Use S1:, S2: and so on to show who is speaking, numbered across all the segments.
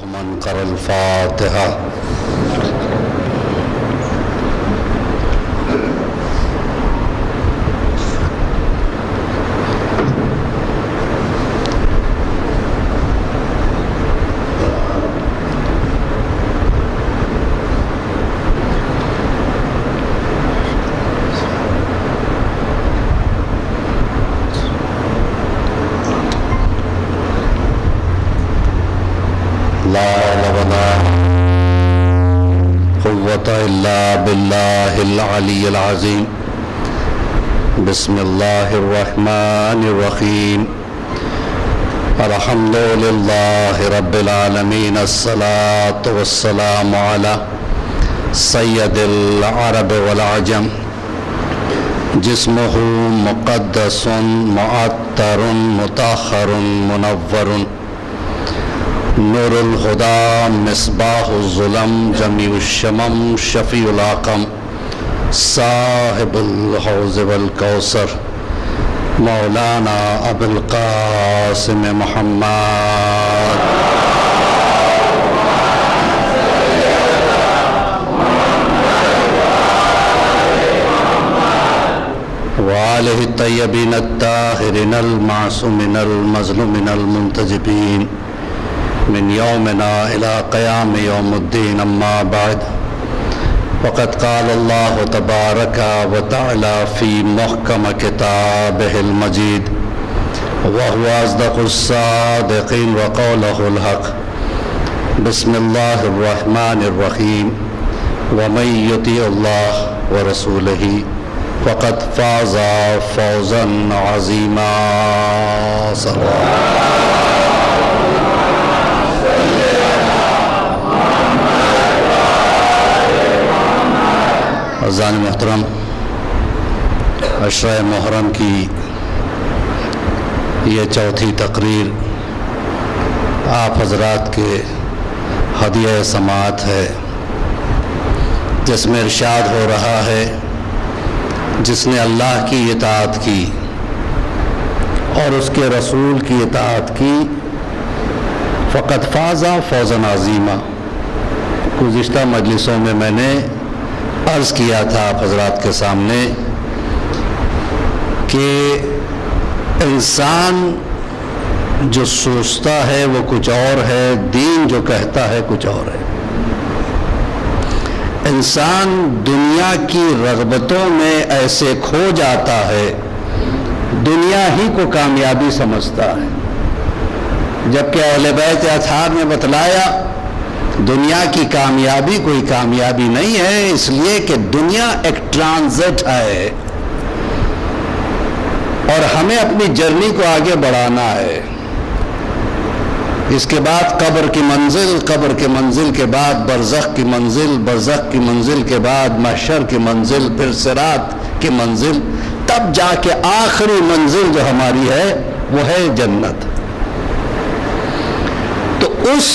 S1: من قرأ الفاتحة. لا حول ولا قوة إلا بالله العلي العظيم. بسم الله الرحمن الرحيم. الحمد لله رب العالمين. الصلاة والسلام على سيد العرب والعجم. جسمه مقدس معطر مطهر منور. نور الہدی مصباح الظلم جمیع الشمم شفیع الاقم. صاحب الحوض والکوثر مولانا ابو القاسم محمد. وآلہ الطیبین الطاہرین المعصومین المظلومین المنتجبین من یومنا الى قیام یوم الدین. اما بعد وقد قال اللہ تبارک و تعالی فی محکم کتابہ المجید وهو اصدق الصادقین وقولہ الحق. بسم اللہ الرحمن الرحیم. ومن یطیع اللہ ورسولہ فقد فاز فوزا عظیما. صلی اللہ عزیزان محترم، عشرہ محرم کی یہ چوتھی تقریر آپ حضرات کے ہدیہ سماعت ہے، جس میں ارشاد ہو رہا ہے جس نے اللہ کی اطاعت کی اور اس کے رسول کی اطاعت کی فقط فاز فوزا عظیما. گزشتہ مجلسوں میں نے عرض کیا تھا آپ حضرات کے سامنے کہ انسان جو سوچتا ہے وہ کچھ اور ہے، دین جو کہتا ہے کچھ اور ہے. انسان دنیا کی رغبتوں میں ایسے کھو جاتا ہے، دنیا ہی کو کامیابی سمجھتا ہے، جبکہ اہل بیت اطہار نے بتلایا دنیا کی کامیابی کوئی کامیابی نہیں ہے، اس لیے کہ دنیا ایک ٹرانزٹ ہے اور ہمیں اپنی جرنی کو آگے بڑھانا ہے. اس کے بعد قبر کی منزل، قبر کے منزل کے بعد برزخ کی منزل، برزخ کی منزل کے بعد محشر کی منزل، پھر صراط کی منزل، تب جا کے آخری منزل جو ہماری ہے وہ ہے جنت. تو اس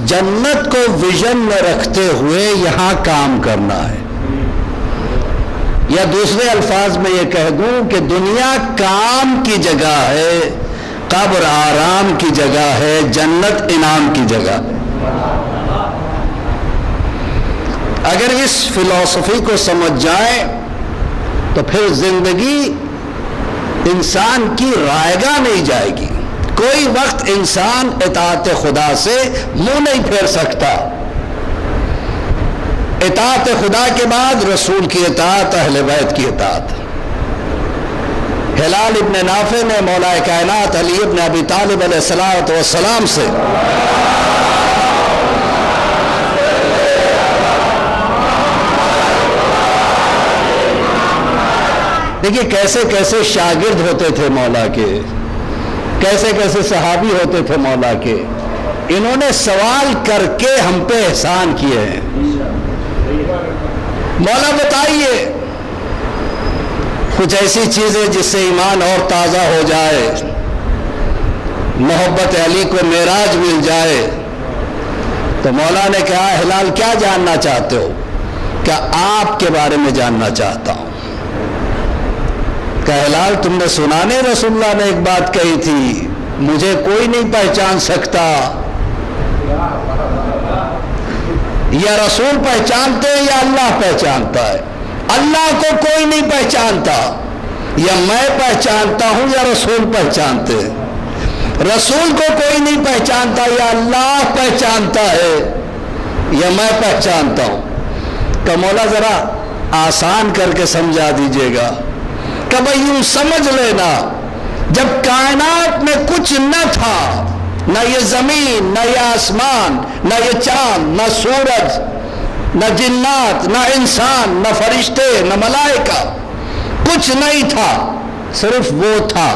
S1: جنت کو ویژن میں رکھتے ہوئے یہاں کام کرنا ہے، یا دوسرے الفاظ میں یہ کہہ دوں کہ دنیا کام کی جگہ ہے، قبر آرام کی جگہ ہے، جنت انعام کی جگہ ہے. اگر اس فلسفی کو سمجھ جائیں تو پھر زندگی انسان کی رائگاں نہیں جائے گی. کوئی وقت انسان اطاعت خدا سے منہ نہیں پھیر سکتا. اطاعت خدا کے بعد رسول کی اطاعت، اہل بیت کی اطاعت. ہلال ابن نافع نے مولا کائنات علی ابن ابی طالب علیہ السلام سے دیکھیے کیسے کیسے شاگرد ہوتے تھے مولا کے، کیسے کیسے صحابی ہوتے تھے مولا کے. انہوں نے سوال کر کے ہم پہ احسان کیے ہیں. مولا بتائیے کچھ ایسی چیزیں جس سے ایمان اور تازہ ہو جائے، محبت علی کو معراج مل جائے. تو مولا نے کہا ہلال کیا جاننا چاہتے ہو؟ کیا آپ کے بارے میں جاننا چاہتا ہوں. کہ ہلال تم نے سنا نہیں رسول اللہ نے ایک بات کہی تھی، مجھے کوئی نہیں پہچان سکتا یا رسول پہچانتے ہیں یا اللہ پہچانتا ہے؟ اللہ کو کوئی نہیں پہچانتا، یا میں پہچانتا ہوں یا رسول پہچانتے ہیں؟ رسول کو کوئی نہیں پہچانتا، یا اللہ پہچانتا ہے یا میں پہچانتا ہوں؟ کہ مولا ذرا آسان کر کے سمجھا دیجئے گا کہ بھئی یوں سمجھ لینا، جب کائنات میں کچھ نہ تھا، نہ یہ زمین، نہ یہ آسمان، نہ یہ چاند، نہ سورج، نہ جنات، نہ انسان، نہ فرشتے، نہ ملائکہ، کچھ نہیں تھا، صرف وہ تھا۔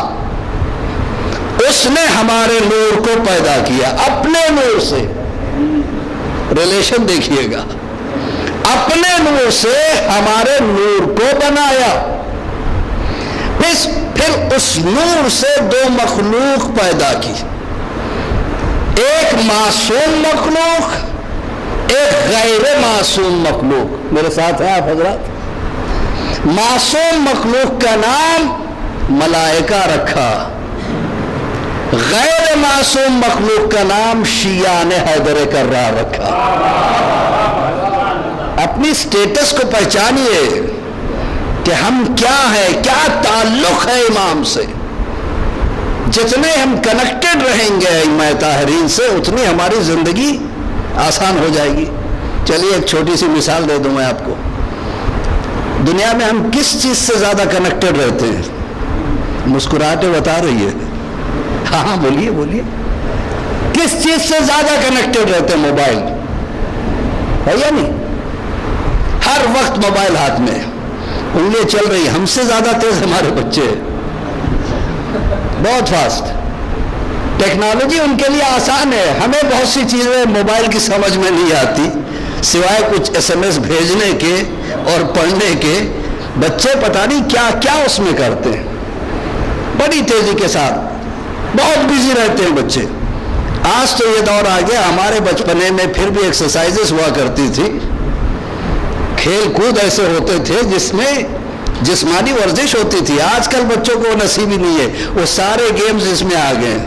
S1: اس نے ہمارے نور کو پیدا کیا اپنے نور سے، ریلیشن دیکھیے گا، اپنے نور سے ہمارے نور کو بنایا، پھر اس نور سے دو مخلوق پیدا کی، ایک معصوم مخلوق، ایک غیر معصوم مخلوق۔ میرے ساتھ ہیں آپ حضرات؟ معصوم مخلوق کا نام ملائکہ رکھا، غیر معصوم مخلوق کا نام شیعان حیدر کرار رکھا۔ اپنی سٹیٹس کو پہچانیے کہ ہم کیا ہیں، کیا تعلق ہے امام سے۔ جتنے ہم کنیکٹڈ رہیں گے ائمہ طاہرین سے، اتنی ہماری زندگی آسان ہو جائے گی۔ چلیے ایک چھوٹی سی مثال دے دوں میں آپ کو۔ دنیا میں ہم کس چیز سے زیادہ کنیکٹڈ رہتے ہیں؟ مسکراہٹیں بتا رہی ہے، ہاں بولیے بولیے، کس چیز سے زیادہ کنیکٹڈ رہتے ہیں؟ موبائل ہے یا نہیں؟ ہر وقت موبائل ہاتھ میں، انگلیاں چل رہی، ہم سے زیادہ تیز ہمارے بچے، بہت فاسٹ۔ ٹیکنالوجی ان کے لیے آسان ہے، ہمیں بہت سی چیزیں موبائل کی سمجھ میں نہیں آتی، سوائے کچھ SMS بھیجنے کے اور پڑھنے کے۔ بچے پتہ نہیں کیا کیا اس میں کرتے ہیں، بڑی تیزی کے ساتھ بہت بزی رہتے ہیں بچے۔ آج تو یہ دور آ گیا، ہمارے بچپنے میں پھر بھی ایکسرسائزز ہوا کرتی تھی، کھیل کود ایسے ہوتے تھے جس میں جسمانی ورزش ہوتی تھی۔ آج کل بچوں کو نصیب ہی نہیں ہے، وہ سارے گیمز اس میں آ گئے،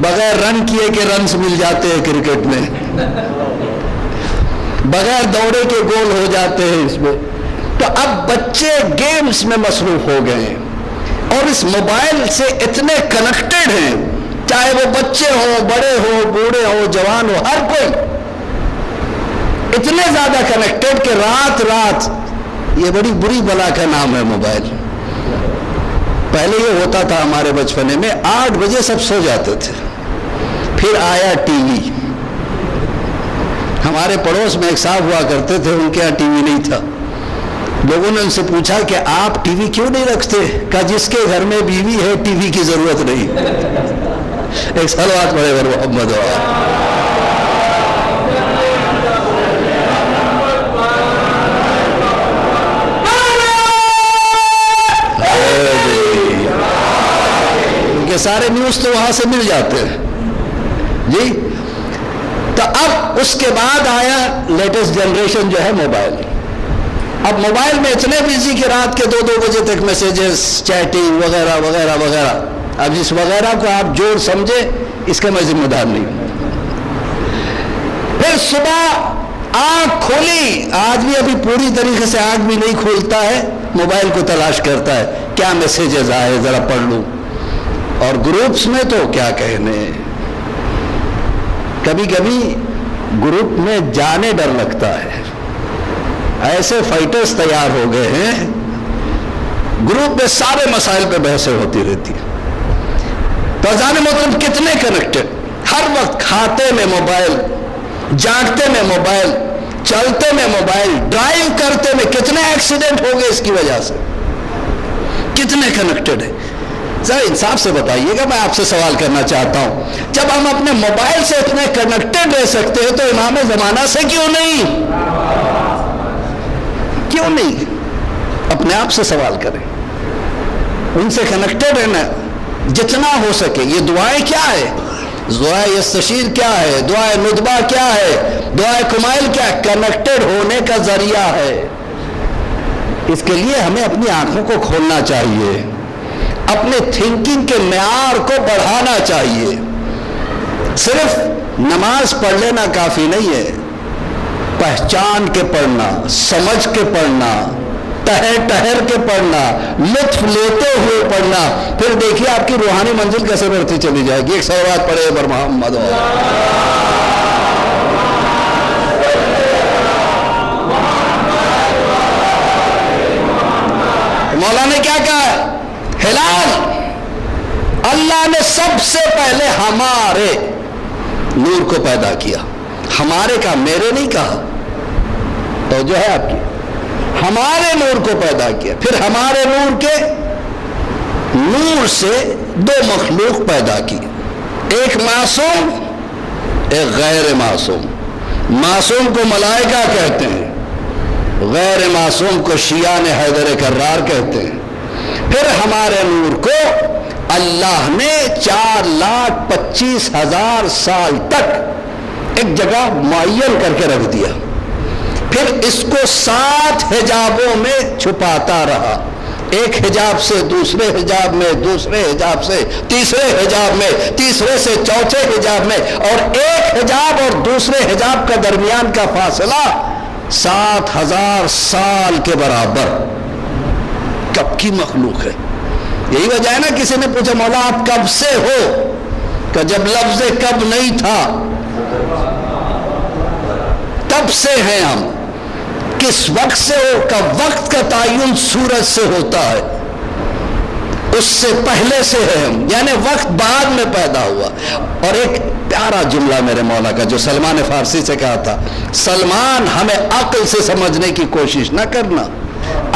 S1: بغیر رن کیے کہ رنز مل جاتے ہیں کرکٹ میں، بغیر دوڑے کے گول ہو جاتے ہیں اس میں۔ تو اب بچے گیمز میں مصروف ہو گئے ہیں اور اس موبائل سے اتنے کنیکٹڈ ہیں، چاہے وہ بچے ہوں، بڑے ہوں، بوڑھے ہوں، جوان ہوں، ہر کوئی اتنے زیادہ کنیکٹڈ کہ رات رات، یہ بڑی بری بلا کا نام ہے موبائل۔ پہلے یہ ہوتا تھا ہمارے بچپنے میں، 8 بجے سب سو جاتے تھے، پھر آیا ٹی وی۔ ہمارے پڑوس میں ایک صاحب ہوا کرتے تھے، ان کے یہاں ٹی وی نہیں تھا۔ لوگوں نے ان سے پوچھا کہ آپ ٹی وی کیوں نہیں رکھتے؟ کہا جس کے گھر میں بیوی ہے ٹی وی کی ضرورت نہیں۔ ایک صلوات پڑھے محمد کے سارے نیوز تو وہاں سے مل جاتے ہیں جی۔ تو اب اس کے بعد آیا لیٹسٹ جنریشن جو ہے موبائل۔ اب موبائل میں اتنے بزی کہ رات کے 2 بجے تک میسیجز، چیٹنگ وغیرہ وغیرہ وغیرہ۔ اب جس وغیرہ کو آپ جوڑ سمجھے، اس کا میں ذمہ دار نہیں ہوں۔ پھر صبح آنکھ کھولی، آج بھی ابھی پوری طریقے سے آنکھ بھی نہیں کھولتا ہے، موبائل کو تلاش کرتا ہے، کیا میسیجز آئے ذرا پڑھ لوں۔ اور گروپس میں تو کیا کہنے، کبھی کبھی گروپ میں جانے ڈر لگتا ہے، ایسے فائٹرز تیار ہو گئے ہیں، گروپ میں سارے مسائل پہ بحثیں ہوتی رہتی ہیں۔ تو جانے مطلب کتنے کنیکٹڈ، ہر وقت کھاتے میں موبائل، جاگتے میں موبائل، چلتے میں موبائل، ڈرائیو کرتے میں کتنے ایکسیڈنٹ ہو گئے اس کی وجہ سے، کتنے کنیکٹڈ ہے۔ ذرا انصاف سے بتائیے گا، میں آپ سے سوال کرنا چاہتا ہوں، جب ہم اپنے موبائل سے اتنے کنیکٹڈ رہ سکتے ہیں تو امام زمانہ سے کیوں نہیں؟ کیوں نہیں؟ اپنے آپ سے سوال کریں، ان سے کنیکٹڈ رہنا جتنا ہو سکے۔ یہ دعائیں کیا ہے؟ دعائے یستشیر کیا ہے؟ دعائے ندبہ کیا ہے؟ دعائے کمائل کیا ہے؟ کنیکٹڈ ہونے کا ذریعہ ہے۔ اس کے لیے ہمیں اپنی آنکھوں کو کھولنا چاہیے، اپنے تھنکنگ کے معیار کو بڑھانا چاہیے۔ صرف نماز پڑھ لینا کافی نہیں ہے، پہچان کے پڑھنا، سمجھ کے پڑھنا، ٹہر کے پڑھنا، لطف لیتے ہوئے پڑھنا، پھر دیکھیے آپ کی روحانی منزل کیسے بڑھتی چلی جائے گی۔ ایک صلوات پڑھے بر محمد۔ مولا نے کیا کہا ہے؟ ہلال، اللہ نے سب سے پہلے ہمارے نور کو پیدا کیا۔ ہمارے کا، میرے نہیں کہا، تو جو ہے آپ کی، ہمارے نور کو پیدا کیا۔ پھر ہمارے نور کے نور سے دو مخلوق پیدا کی، ایک معصوم، ایک غیر معصوم۔ معصوم کو ملائکہ کہتے ہیں، غیر معصوم کو شیعان حیدر کرار کہتے ہیں۔ پھر ہمارے نور کو اللہ نے 4,25,000 سال تک ایک جگہ معین کر کے رکھ دیا، پھر اس کو 7 حجابوں میں چھپاتا رہا، ایک حجاب سے دوسرے حجاب میں، دوسرے حجاب سے تیسرے حجاب میں، تیسرے سے چوتھے حجاب میں، اور ایک حجاب اور دوسرے حجاب کا درمیان کا فاصلہ 7,000 سال کے برابر۔ کب کی مخلوق ہے؟ یہی وجہ ہے نا، کسی نے پوچھا مولا آپ کب سے ہو؟ کہ جب لفظ کب نہیں تھا تب سے ہیں ہم۔ کس وقت سے ہو؟ کہ وقت کا تعین سورج سے ہوتا ہے، اس سے پہلے سے ہے ہم، یعنی وقت بعد میں پیدا ہوا۔ اور ایک پیارا جملہ میرے مولا کا جو سلمان فارسی سے کہا تھا، سلمان ہمیں عقل سے سمجھنے کی کوشش نہ کرنا،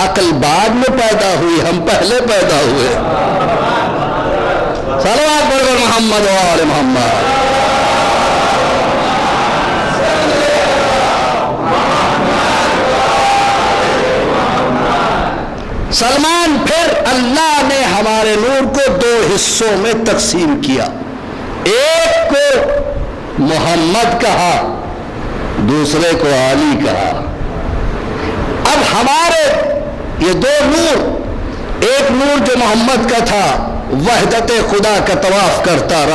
S1: عقل بعد میں پیدا ہوئی، ہم پہلے پیدا ہوئے۔ صلوات پڑھ کر محمد و آل محمد۔ سلمان، پھر اللہ نے ہمارے نور کو 2 حصوں میں تقسیم کیا، ایک کو محمد کہا، دوسرے کو علی کہا۔ اب ہمارے یہ 2 نور، ایک نور جو محمد کا تھا وحدت خدا کا طواف کرتا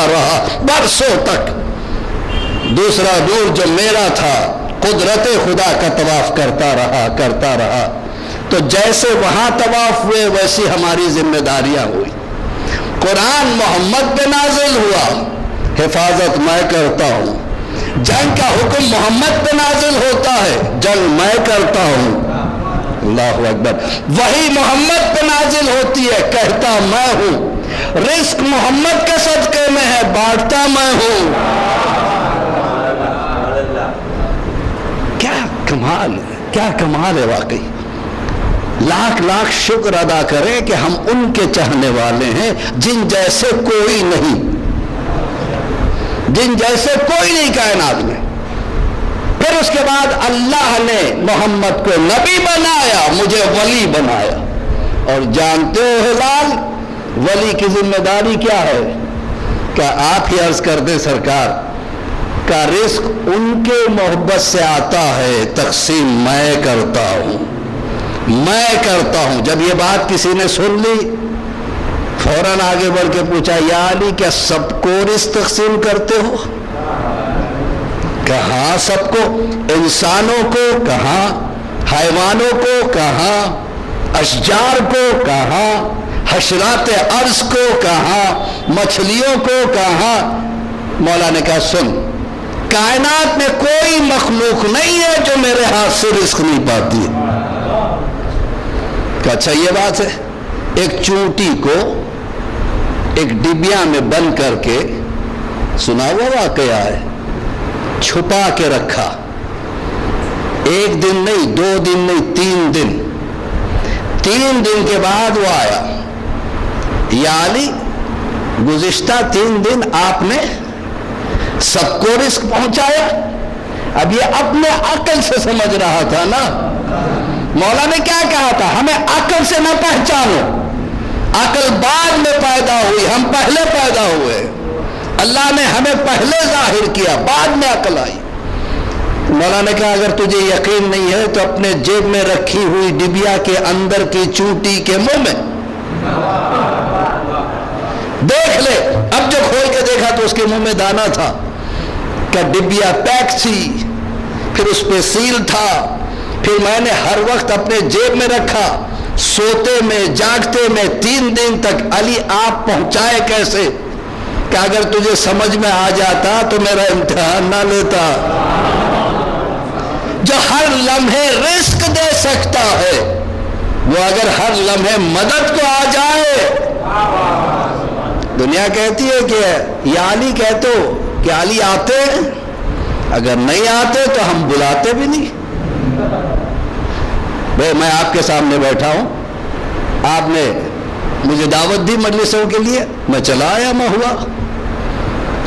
S1: رہا برسوں تک، دوسرا نور جو میرا تھا قدرت خدا کا طواف کرتا رہا۔ تو جیسے وہاں طواف ہوئے ویسی ہماری ذمہ داریاں ہوئی۔ قرآن محمد پہ نازل ہوا، حفاظت میں کرتا ہوں۔ جنگ کا حکم محمد پہ نازل ہوتا ہے، جنگ میں کرتا ہوں۔ اللہ اکبر۔ وحی محمد پہ نازل ہوتی ہے، کہتا میں ہوں۔ رزق محمد کے صدقے میں ہے، بانٹتا میں ہوں۔ کیا کمال ہے، کیا کمال ہے واقعی۔ لاکھ لاکھ شکر ادا کریں کہ ہم ان کے چاہنے والے ہیں جن جیسے کوئی نہیں، جن جیسے کوئی نہیں کائنات میں۔ پھر اس کے بعد اللہ نے محمد کو نبی بنایا، مجھے ولی بنایا۔ اور جانتے ہو ہلال، ولی کی ذمہ داری کیا ہے؟ کیا آپ ہی عرض کر دیں سرکار، کا رزق ان کے محبت سے آتا ہے، تقسیم میں کرتا ہوں، میں کرتا ہوں۔ جب یہ بات کسی نے سن لی، فوراً آگے بڑھ کے پوچھا، یا علی کیا سب کو رزق تقسیم کرتے ہو؟ کہاں سب کو، انسانوں کو کہاں، حیوانوں کو کہاں، اشجار کو کہاں، حشرات ارض کو کہاں، مچھلیوں کو کہاں۔ مولا نے کہا سن، کائنات میں کوئی مخلوق نہیں ہے جو میرے ہاتھ سے رزق نہیں پاتی۔ کہ اچھا یہ بات ہے۔ ایک چونٹی کو ایک ڈبیا میں بند کر کے، سنا ہوا واقعہ ہے، چھپا کے رکھا، 1 دن نہیں، 2 دن نہیں، 3 دن۔ 3 دن کے بعد وہ آیا، یا علی گزشتہ 3 دن آپ نے سب کو رزق پہنچایا۔ اب یہ اپنے عقل سے سمجھ رہا تھا نا۔ مولا نے کیا کہا تھا؟ ہمیں عقل سے نہ پہچانو، عقل بعد میں پیدا ہوئی، ہم پہلے پیدا ہوئے۔ اللہ نے ہمیں پہلے ظاہر کیا، بعد میں عقل آئی۔ مولا نے کہا اگر تجھے یقین نہیں ہے تو اپنے جیب میں رکھی ہوئی ڈبیا کے اندر کی چونٹی کے منہ میں دیکھ لے۔ اب جو کھول کے دیکھا تو اس کے منہ میں دانا تھا، کہ ڈبیا پیک تھی، پھر اس پہ سیل تھا، پھر میں نے ہر وقت اپنے جیب میں رکھا، سوتے میں جاگتے میں 3 دن تک علی آپ پہنچائے کیسے کہ اگر تجھے سمجھ میں آ جاتا تو میرا امتحان نہ لیتا۔ جو ہر لمحے رزق دے سکتا ہے وہ اگر ہر لمحے مدد کو آ جائے، دنیا کہتی ہے کہ یا علی کہتے ہو کہ علی آتے ہیں، اگر نہیں آتے تو ہم بلاتے بھی نہیں۔ بھئی میں آپ کے سامنے بیٹھا ہوں، آپ نے مجھے دعوت دی مجلسوں کے لیے، میں چلا آیا، میں ہوا۔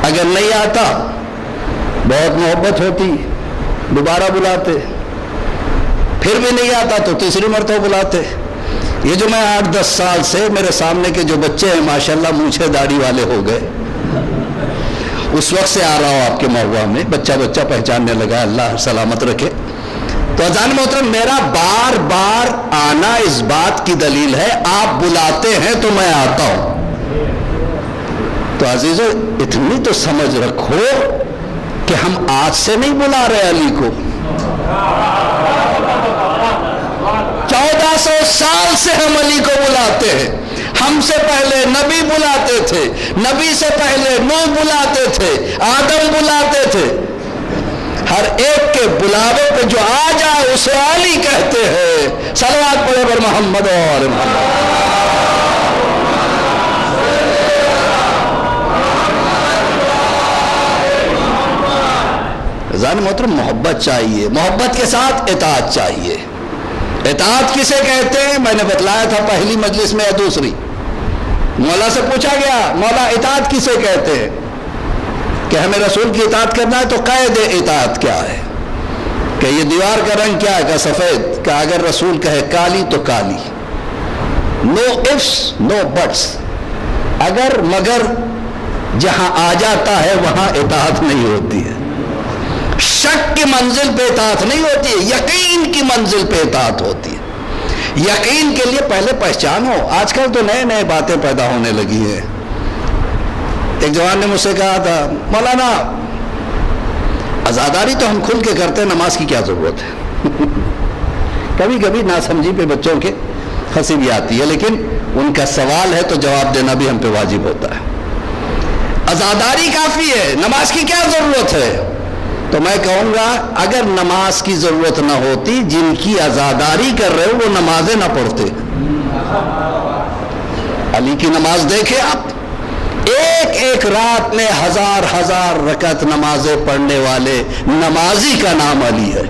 S1: اگر نہیں آتا بہت محبت ہوتی، دوبارہ بلاتے، پھر بھی نہیں آتا تو تیسری مرتبہ بلاتے۔ یہ جو میں 8-10 سال سے میرے سامنے کے جو بچے ہیں ماشاءاللہ مونچھے داڑھی والے ہو گئے، اس وقت سے آ رہا ہوں آپ کے مہوا میں، بچہ پہچاننے لگا، اللہ سلامت رکھے۔ تو عزیزان محترم، میرا بار بار آنا اس بات کی دلیل ہے آپ بلاتے ہیں تو میں آتا ہوں۔ تو عزیزو اتنی تو سمجھ رکھو کہ ہم آج سے نہیں بلا رہے علی کو، 1400 سال سے ہم علی کو بلاتے ہیں۔ ہم سے پہلے نبی بلاتے تھے، نبی سے پہلے نوح بلاتے تھے، آدم بلاتے تھے۔ ہر ایک کے بلاوے پہ جو آ جائے اسے علی کہتے ہیں۔ صلوات پڑھے پر محمد اور محمد۔ عزیزان محترم، محبت چاہیے، محبت کے ساتھ اطاعت چاہیے۔ اطاعت کسے کہتے ہیں میں نے بتلایا تھا پہلی مجلس میں یا دوسری۔ مولا سے پوچھا گیا مولا اطاعت کسے کہتے ہیں کہ ہمیں رسول کی اطاعت کرنا ہے تو قید اطاعت کیا ہے، کہ یہ دیوار کا رنگ کیا ہے، کہ سفید، کہ اگر رسول کہے کالی تو کالی، نو ifs نو بٹس، اگر مگر جہاں آ جاتا ہے وہاں اطاعت نہیں ہوتی ہے۔ شک کی منزل پہ اطاعت نہیں ہوتی ہے، یقین کی منزل پہ اطاعت ہوتی ہے۔ یقین کے لیے پہلے پہچانو۔ آج کل تو نئے نئے باتیں پیدا ہونے لگی ہیں۔ ایک جوان نے مجھ سے کہا تھا مولانا عزاداری تو ہم کھل کے کرتے ہیں، نماز کی کیا ضرورت ہے؟ کبھی کبھی ناسمجھی پہ بچوں کے ہنسی بھی آتی ہے، لیکن ان کا سوال ہے تو جواب دینا بھی ہم پہ واجب ہوتا ہے۔ عزاداری کافی ہے، نماز کی کیا ضرورت ہے؟ تو میں کہوں گا اگر نماز کی ضرورت نہ ہوتی، جن کی عزاداری کر رہے ہو وہ نمازیں نہ پڑھتے۔ علی کی نماز دیکھیں آپ، ایک ایک رات میں 1000 رکعت نمازیں پڑھنے والے نمازی کا نام علی ہے،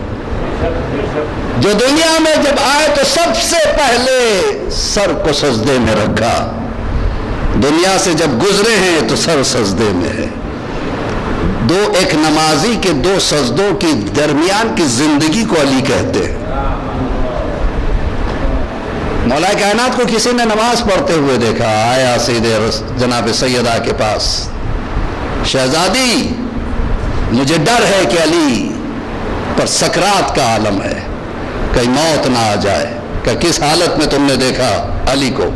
S1: جو دنیا میں جب آئے تو سب سے پہلے سر کو سجدے میں رکھا، دنیا سے جب گزرے ہیں تو سر سجدے میں ہے۔ ایک نمازی کے 2 سجدوں کی درمیان کی زندگی کو علی کہتے ہیں۔ مولا کائنات کو کسی نے نماز پڑھتے ہوئے دیکھا، آیا سیدھے جناب سیدہ کے پاس، شہزادی مجھے ڈر ہے کہ علی پر سکرات کا عالم ہے، کہیں موت نہ آ جائے۔ کہ کس حالت میں تم نے دیکھا علی کو؟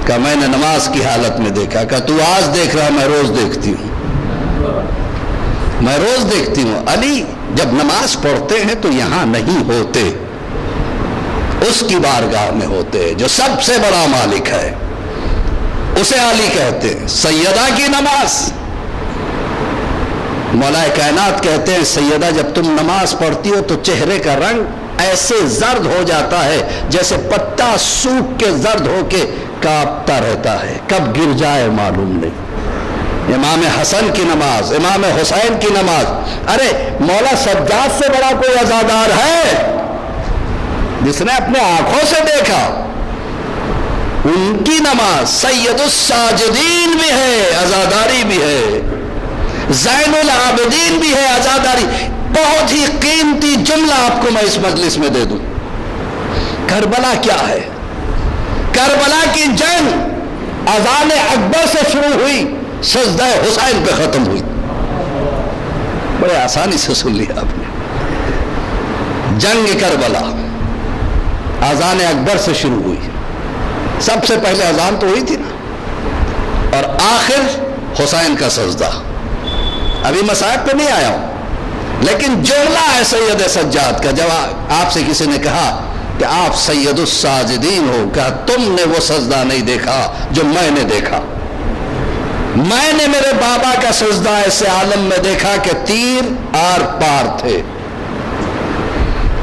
S1: کہ میں نے نماز کی حالت میں دیکھا۔ کہ تو آج دیکھ رہا، میں روز دیکھتی ہوں، میں روز دیکھتی ہوں۔ علی جب نماز پڑھتے ہیں تو یہاں نہیں ہوتے، اس کی بارگاہ میں ہوتے ہیں جو سب سے بڑا مالک ہے، اسے علی کہتے ہیں۔ سیدہ کی نماز، مولا کائنات کہتے ہیں سیدہ جب تم نماز پڑھتی ہو تو چہرے کا رنگ ایسے زرد ہو جاتا ہے جیسے پتا سوکھ کے زرد ہو کے کانپتا رہتا ہے، کب گر جائے معلوم نہیں۔ امام حسن کی نماز، امام حسین کی نماز، ارے مولا سجاد سے بڑا کوئی عزادار ہے جس نے اپنے آنکھوں سے دیکھا؟ ان کی نماز سید الساجدین بھی ہے، عزاداری بھی ہے، زین العابدین بھی ہے، عزاداری۔ بہت ہی قیمتی جملہ آپ کو میں اس مجلس میں دے دوں۔ کربلا کیا ہے؟ کربلا کی جنگ اذان اکبر سے شروع ہوئی، سجدہ حسین پہ ختم ہوئی۔ بڑے آسانی سے سن لیا آپ نے۔ جنگ کربلا اذان اکبر سے شروع ہوئی، سب سے پہلے اذان تو ہوئی تھی نا، اور آخر حسین کا سجدہ۔ ابھی مصائب پہ نہیں آیا ہوں، لیکن جملہ ہے سید سجاد کا، جب آپ سے کسی نے کہا کہ آپ سید الساجدین ہو، کہا تم نے وہ سجدہ نہیں دیکھا جو میں نے دیکھا، میں نے میرے بابا کا سجدہ ایسے عالم میں دیکھا کہ تیر آر پار تھے،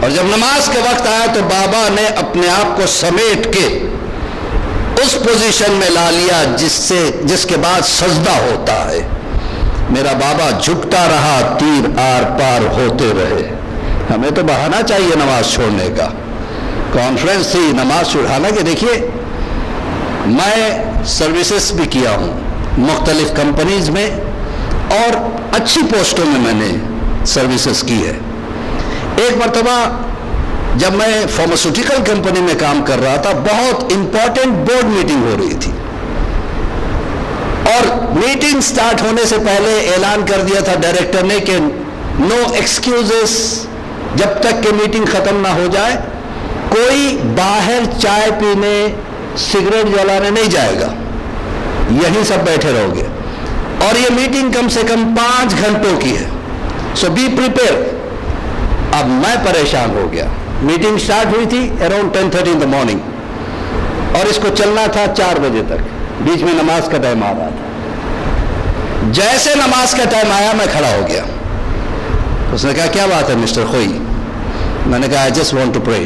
S1: اور جب نماز کے وقت آیا تو بابا نے اپنے آپ کو سمیٹ کے اس پوزیشن میں لا لیا جس کے بعد سجدہ ہوتا ہے۔ میرا بابا جھکتا رہا، تیر آر پار ہوتے رہے۔ ہمیں تو بہانا چاہیے نماز چھوڑنے کا۔ کانفرنس تھی نماز چھوڑ، حالانکہ دیکھیے میں سروسز بھی کیا ہوں مختلف کمپنیز میں، اور اچھی پوسٹوں میں نے سروسز کی ہے۔ ایک مرتبہ جب میں فارماسیوٹیکل کمپنی میں کام کر رہا تھا، بہت امپورٹنٹ بورڈ میٹنگ ہو رہی تھی، اور میٹنگ سٹارٹ ہونے سے پہلے اعلان کر دیا تھا ڈائریکٹر نے کہ نو ایکسکیوزز، جب تک کہ میٹنگ ختم نہ ہو جائے کوئی باہر چائے پینے سگریٹ جلانے نہیں جائے گا، یہیں سب بیٹھے رہو گے، اور یہ میٹنگ کم سے کم 5 گھنٹوں کی ہے، سو بی پریپیئر۔ اب میں پریشان ہو گیا، میٹنگ سٹارٹ ہوئی تھی اراؤنڈ 10:30 in the morning، اور اس کو چلنا تھا 4 بجے تک، بیچ میں نماز کا ٹائم آ رہا تھا۔ جیسے نماز کا ٹائم آیا میں کھڑا ہو گیا، اس نے کہا کیا بات ہے مسٹر خوئی؟ میں نے کہا I just want to pray۔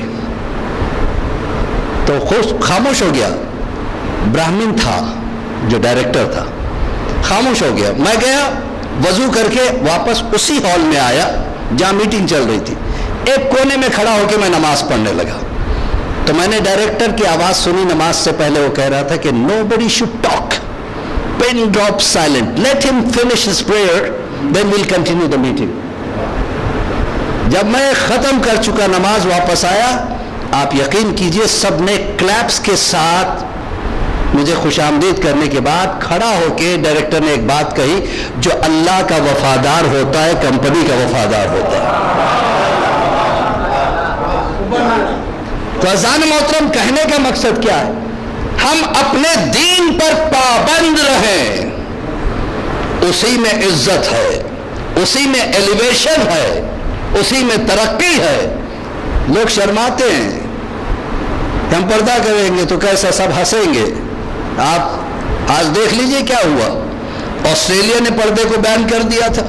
S1: تو خاموش ہو گیا، براہمن تھا جو ڈائریکٹر تھا، خاموش ہو گیا۔ میں گیا وضو کر کے واپس اسی ہال میں آیا جہاں میٹنگ چل رہی تھی، ایک کونے میں کھڑا ہو کے میں نماز پڑھنے لگا۔ تو میں نے ڈائریکٹر کی آواز سنی نماز سے پہلے، وہ کہہ رہا تھا کہ nobody should talk, pin drop silent, let him finish his prayer, then we'll continue the meeting۔ جب میں ختم کر چکا نماز واپس آیا، آپ یقین کیجئے سب نے کلیپس کے ساتھ مجھے خوش آمدید کرنے کے بعد کھڑا ہو کے ڈائریکٹر نے ایک بات کہی، جو اللہ کا وفادار ہوتا ہے کمپنی کا وفادار ہوتا ہے۔ تو عزیزان محترم، کہنے کا مقصد کیا ہے؟ ہم اپنے دین پر پابند رہیں، اسی میں عزت ہے، اسی میں ایلیویشن ہے، اسی میں ترقی ہے۔ لوگ شرماتے ہیں، ہم پردہ کریں گے تو کیسا سب ہنسیں گے۔ آپ آج دیکھ لیجئے کیا ہوا، آسٹریلیا نے پردے کو بین کر دیا تھا،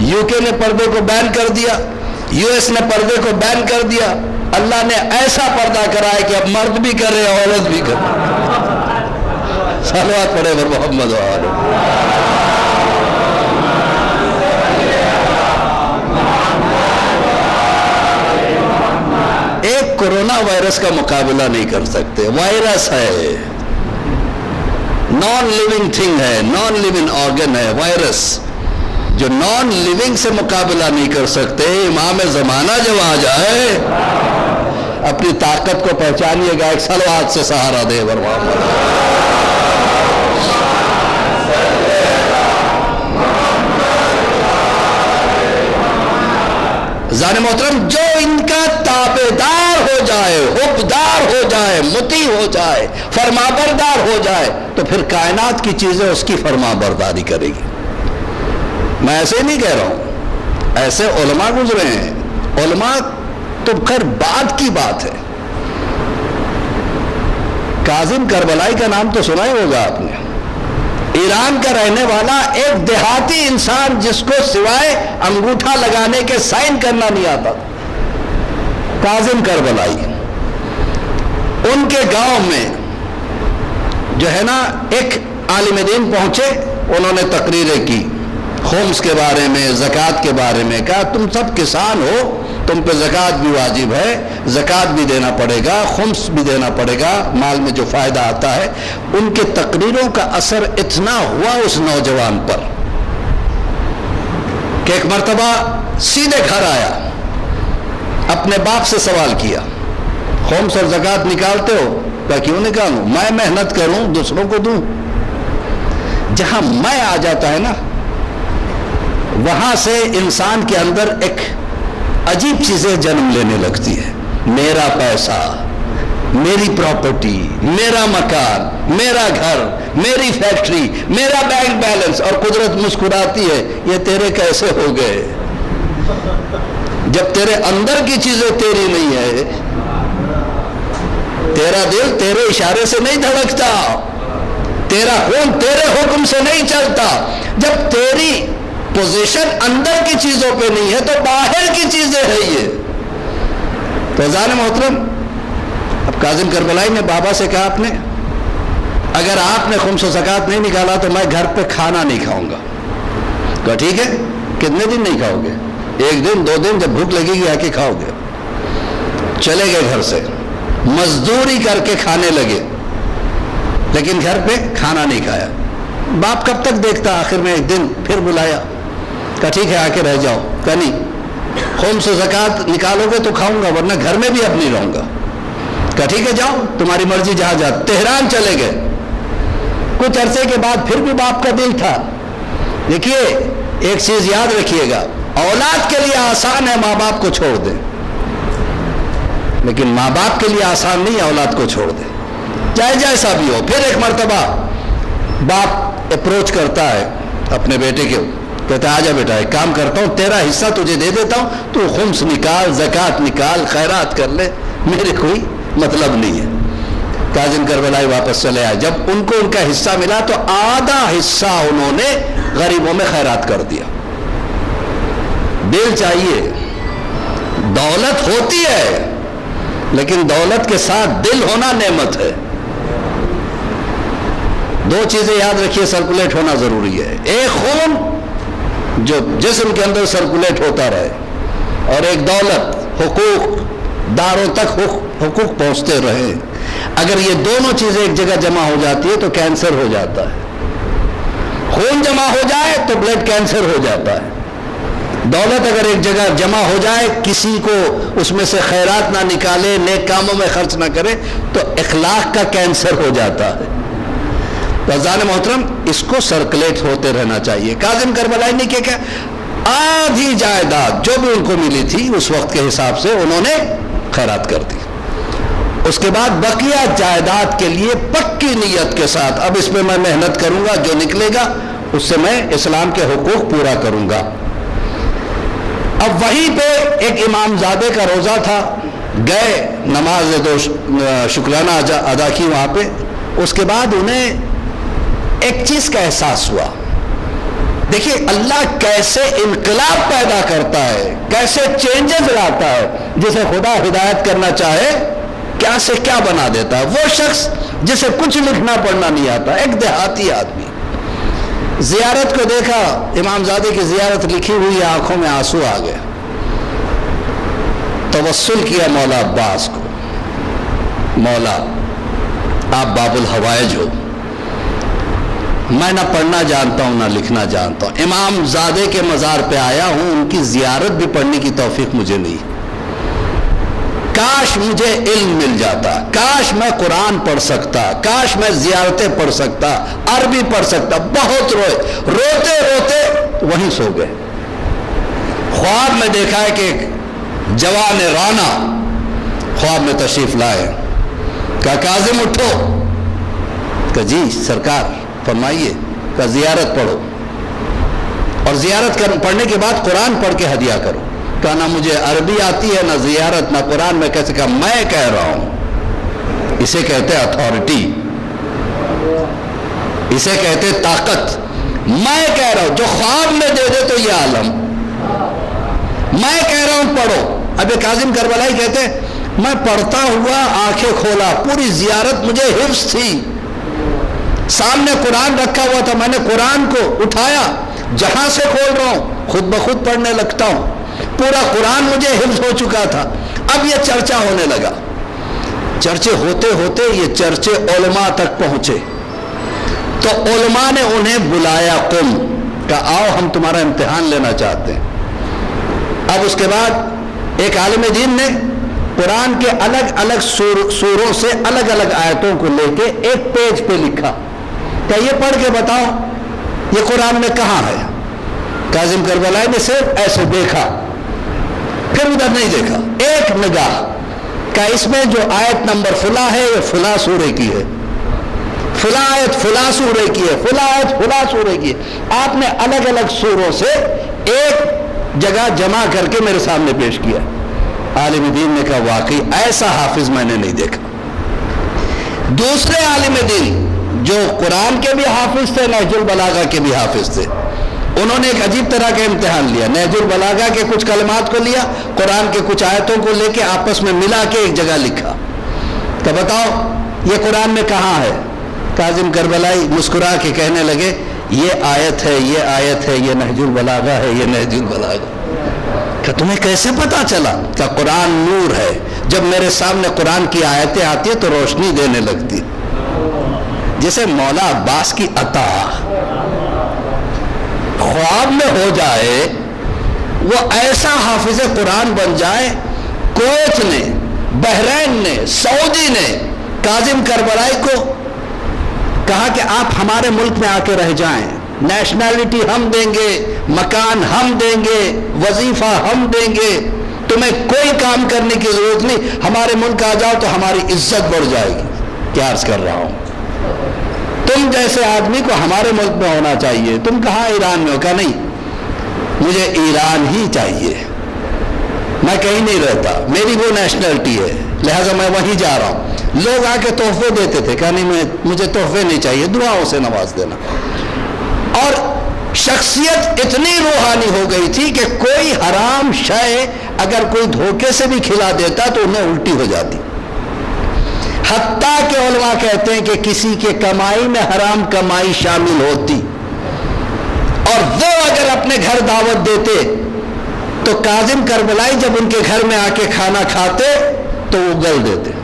S1: یو کے نے پردے کو بین کر دیا، یو ایس نے پردے کو بین کر دیا، اللہ نے ایسا پردہ کرا ہے کہ اب مرد بھی کر رہے ہیں عورت بھی کر رہے ہیں۔ صلوات پڑھے بر محمد و آلہ۔ ایک کورونا وائرس کا مقابلہ نہیں کر سکتے، وائرس ہے، نان لیونگ تھنگ ہے، نان لیونگ آرگن ہے وائرس، جو نان لیونگ سے مقابلہ نہیں کر سکتے۔ امام زمانہ جب آ جائے، اپنی طاقت کو پہچانیے گا، ایک صلوات سے سہارا دے بر محمد۔ زان محترم، جو ان کا تابعدار ہو جائے، حبدار ہو جائے، مطیع ہو جائے، فرمانبردار ہو جائے، تو پھر کائنات کی چیزیں اس کی فرمانبرداری کرے گی۔ میں ایسے نہیں کہہ رہا ہوں، ایسے علماء گزرے ہیں، علماء تو خیر بعد کی بات ہے۔ کاظم کربلائی کا نام تو سنا ہی ہوگا آپ نے، ایران کا رہنے والا ایک دیہاتی انسان جس کو سوائے انگوٹھا لگانے کے سائن کرنا نہیں آتا، کاظم کربلائی۔ ان کے گاؤں میں جو ہے نا ایک عالم دین پہنچے، انہوں نے تقریریں کی خمس کے بارے میں، زکوٰۃ کے بارے میں، کہا تم سب کسان ہو، تم پہ زکوٰۃ بھی واجب ہے، زکوٰۃ بھی دینا پڑے گا، خمس بھی دینا پڑے گا، مال میں جو فائدہ آتا ہے۔ ان کے تقریروں کا اثر اتنا ہوا اس نوجوان پر کہ ایک مرتبہ سیدھے گھر آیا، اپنے باپ سے سوال کیا، خمس اور زکوٰۃ نکالتے ہو؟ کہا کیوں نکالوں، میں محنت کروں دوسروں کو دوں۔ جہاں میں آ جاتا ہے نا، وہاں سے انسان کے اندر ایک عجیب چیزیں جنم لینے لگتی ہے۔ میرا پیسہ، میری پراپرٹی، میرا مکان، میرا گھر، میری فیکٹری، میرا بینک بیلنس، اور قدرت مسکراتی ہے، یہ تیرے کیسے ہو گئے؟ جب تیرے اندر کی چیزیں تیری نہیں ہے، تیرا دل تیرے اشارے سے نہیں دھڑکتا، تیرا خون تیرے حکم سے نہیں چلتا، جب تیری پوزیشن اندر کی چیزوں پہ نہیں ہے تو باہر کی چیزیں ہیں یہ. تو عزیزان محترم، اب کاظم کربلائی نے بابا سے کہا آپ نے اگر آپ نے خمس و زکوٰۃ نہیں نکالا تو میں گھر پہ کھانا نہیں کھاؤں گا. کہا ٹھیک ہے، کتنے دن نہیں کھاؤ گے؟ 1 دن 2 دن، جب بھوک لگے گی آ کے کھاؤ گے. چلے گئے گھر سے، مزدوری کر کے کھانے لگے، لیکن گھر پہ کھانا نہیں کھایا. باپ کب تک دیکھتا؟ آخر میں ایک دن پھر بلایا، کہا ٹھیک ہے آ کے رہ جاؤ. کہا نہیں، خمس و زکوٰۃ نکالو گے تو کھاؤں گا، ورنہ گھر میں بھی اب نہیں رہوں گا. کہا ٹھیک ہے جاؤ، تمہاری مرضی جہاں جاؤ. تہران چلے گئے. کچھ عرصے کے بعد پھر بھی باپ کا دل تھا. دیکھیے ایک چیز یاد رکھیے گا، اولاد کے لیے آسان ہے ماں باپ کو چھوڑ دیں، لیکن ماں باپ کے لیے آسان نہیں ہے اولاد کو چھوڑ دیں، چاہے جیسا بھی ہو. پھر ایک مرتبہ باپ اپروچ کرتا ہے اپنے بیٹے کے، کہتا ہے آجا بیٹا ایک کام کرتا ہوں، تیرا حصہ تجھے دے دیتا ہوں، تو خمس نکال، زکوٰۃ نکال، خیرات کر لے، میرے کوئی مطلب نہیں ہے. کاظم کربلائی واپس چلے آئے. جب ان کو ان کا حصہ ملا تو آدھا حصہ انہوں نے غریبوں میں خیرات کر دیا. دل چاہیے. دولت ہوتی ہے لیکن دولت کے ساتھ دل ہونا نعمت ہے. 2 چیزیں یاد رکھیے سرکولیٹ ہونا ضروری ہے. ایک خون جو جسم کے اندر سرکولیٹ ہوتا رہے، اور ایک دولت، حقوق داروں تک حقوق پہنچتے رہے. اگر یہ دونوں چیزیں ایک جگہ جمع ہو جاتی ہے تو کینسر ہو جاتا ہے. خون جمع ہو جائے تو بلڈ کینسر ہو جاتا ہے. دولت اگر ایک جگہ جمع ہو جائے، کسی کو اس میں سے خیرات نہ نکالے، نیک کاموں میں خرچ نہ کرے، تو اخلاق کا کینسر ہو جاتا ہے. عزیزان محترم، اس کو سرکولیٹ ہوتے رہنا چاہیے. کاظم کربلائی نے کیا آدھی جائیداد جو بھی ان کو ملی تھی اس وقت کے حساب سے انہوں نے خیرات کر دی. اس کے بعد بقیہ جائیداد کے لیے پکی نیت کے ساتھ اب اس میں میں محنت کروں گا، جو نکلے گا اس سے میں اسلام کے حقوق پورا کروں گا. اب وہیں پہ ایک امام زادے کا روزہ تھا، گئے نماز دو شکرانہ ادا کی وہاں پہ. اس کے بعد انہیں ایک چیز کا احساس ہوا. دیکھیے اللہ کیسے انقلاب پیدا کرتا ہے، کیسے چینجز لاتا ہے. جسے خدا ہدایت کرنا چاہے کیا سے کیا بنا دیتا ہے. وہ شخص جسے کچھ لکھنا پڑھنا نہیں آتا، ایک دیہاتی آدمی، زیارت کو دیکھا، امام زادے کی زیارت لکھی ہوئی، آنکھوں میں آنسو آ گئے. توسل کیا مولا عباس کو، مولا آپ باب الحوائج ہو، میں نہ پڑھنا جانتا ہوں نہ لکھنا جانتا ہوں، امام زادے کے مزار پہ آیا ہوں، ان کی زیارت بھی پڑھنے کی توفیق مجھے نہیں. کاش مجھے علم مل جاتا، کاش میں قرآن پڑھ سکتا، کاش میں زیارتیں پڑھ سکتا، عربی پڑھ سکتا. بہت روئے، روتے روتے وہیں سو گئے. خواب میں دیکھا ہے کہ ایک جوان رانا خواب میں تشریف لائے. کہا کاظم اٹھو. کہا جی سرکار فرمائیے. کہا زیارت پڑھو، اور زیارت پڑھنے کے بعد قرآن پڑھ کے ہدیہ کرو. کہا نہ مجھے عربی آتی ہے، نہ زیارت، نہ قرآن. میں کیسے؟ کہا میں کہہ رہا ہوں. اسے کہتے اتھارٹی، اسے کہتے طاقت. میں کہہ رہا ہوں، جو خواب میں دے دے تو یہ عالم. میں کہہ رہا ہوں پڑھو. اب کاظم کربلائی کہتے میں پڑھتا ہوا آنکھیں کھولا، پوری زیارت مجھے حفظ تھی، سامنے قرآن رکھا ہوا تھا، میں نے قرآن کو اٹھایا، جہاں سے کھول رہا ہوں خود بخود پڑھنے لگتا ہوں. پورا قرآن مجھے حفظ ہو چکا تھا. اب یہ چرچا ہونے لگا. چرچے ہوتے ہوتے یہ چرچے علماء تک پہنچے، تو علماء نے انہیں بلایا. قم، کہا آؤ ہم تمہارا امتحان لینا چاہتے ہیں. اب اس کے بعد ایک عالم دین نے قرآن کے الگ الگ سوروں سے الگ الگ آیتوں کو لے کے ایک پیج پہ لکھا کہ یہ پڑھ کے بتاؤ یہ قرآن میں کہاں ہے. کاظم کربلائی نے صرف ایسے دیکھا، پھر ادھر نہیں دیکھا، ایک نگاہ کہ اس میں جو آیت نمبر فلاں ہے یہ فلاں سورے کی ہے، فلاں آیت فلاں سورے کی ہے، فلاں آیت فلاں سورے کی ہے. آپ نے الگ الگ سوروں سے ایک جگہ جمع کر کے میرے سامنے پیش کیا. عالم دین نے کہا واقعی ایسا حافظ میں نے نہیں دیکھا. دوسرے عالم دین جو قرآن کے بھی حافظ تھے، نہج البلاغہ کے بھی حافظ تھے، انہوں نے ایک عجیب طرح کا امتحان لیا. نہج البلاغہ کے کچھ کلمات کو لیا، قرآن کے کچھ آیتوں کو لے کے آپس میں ملا کے ایک جگہ لکھا کہ بتاؤ یہ قرآن میں کہاں ہے. کاظم کربلائی مسکرا کے کہنے لگے یہ آیت ہے، یہ آیت ہے، یہ نہج البلاغہ ہے، یہ نہج البلاغہ. کہ تمہیں کیسے پتا چلا؟ کہ قرآن نور ہے، جب میرے سامنے قرآن کی آیتیں آتی ہیں تو روشنی دینے لگتی. جیسے مولا عباس کی عطا خواب میں ہو جائے، وہ ایسا حافظ قرآن بن جائے. کویت نے، بحرین نے، سعودی نے کاظم کربلائی کو کہا کہ آپ ہمارے ملک میں آ کے رہ جائیں، نیشنلٹی ہم دیں گے، مکان ہم دیں گے، وظیفہ ہم دیں گے، تمہیں کوئی کام کرنے کی ضرورت نہیں، ہمارے ملک آ جاؤ تو ہماری عزت بڑھ جائے گی. کیا عرض کر رہا ہوں، تم جیسے آدمی کو ہمارے ملک میں ہونا چاہیے. تم کہاں ایران میں ہو؟ کہا نہیں، مجھے ایران ہی چاہیے، میں کہیں نہیں رہتا، میری وہ نیشنلٹی ہے، لہٰذا میں وہیں جا رہا ہوں. لوگ آ کے تحفے دیتے تھے، کہا نہیں مجھے تحفے نہیں چاہیے، دعاؤں سے نواز دینا. اور شخصیت اتنی روحانی ہو گئی تھی کہ کوئی حرام شے اگر کوئی دھوکے سے بھی کھلا دیتا تو انہیں الٹی ہو جاتی. حتیٰ کہ علماء کہتے ہیں کہ کسی کے کمائی میں حرام کمائی شامل ہوتی اور وہ اگر اپنے گھر دعوت دیتے تو کاظم کربلائی جب ان کے گھر میں آ کے کھانا کھاتے تو وہ گل دیتے.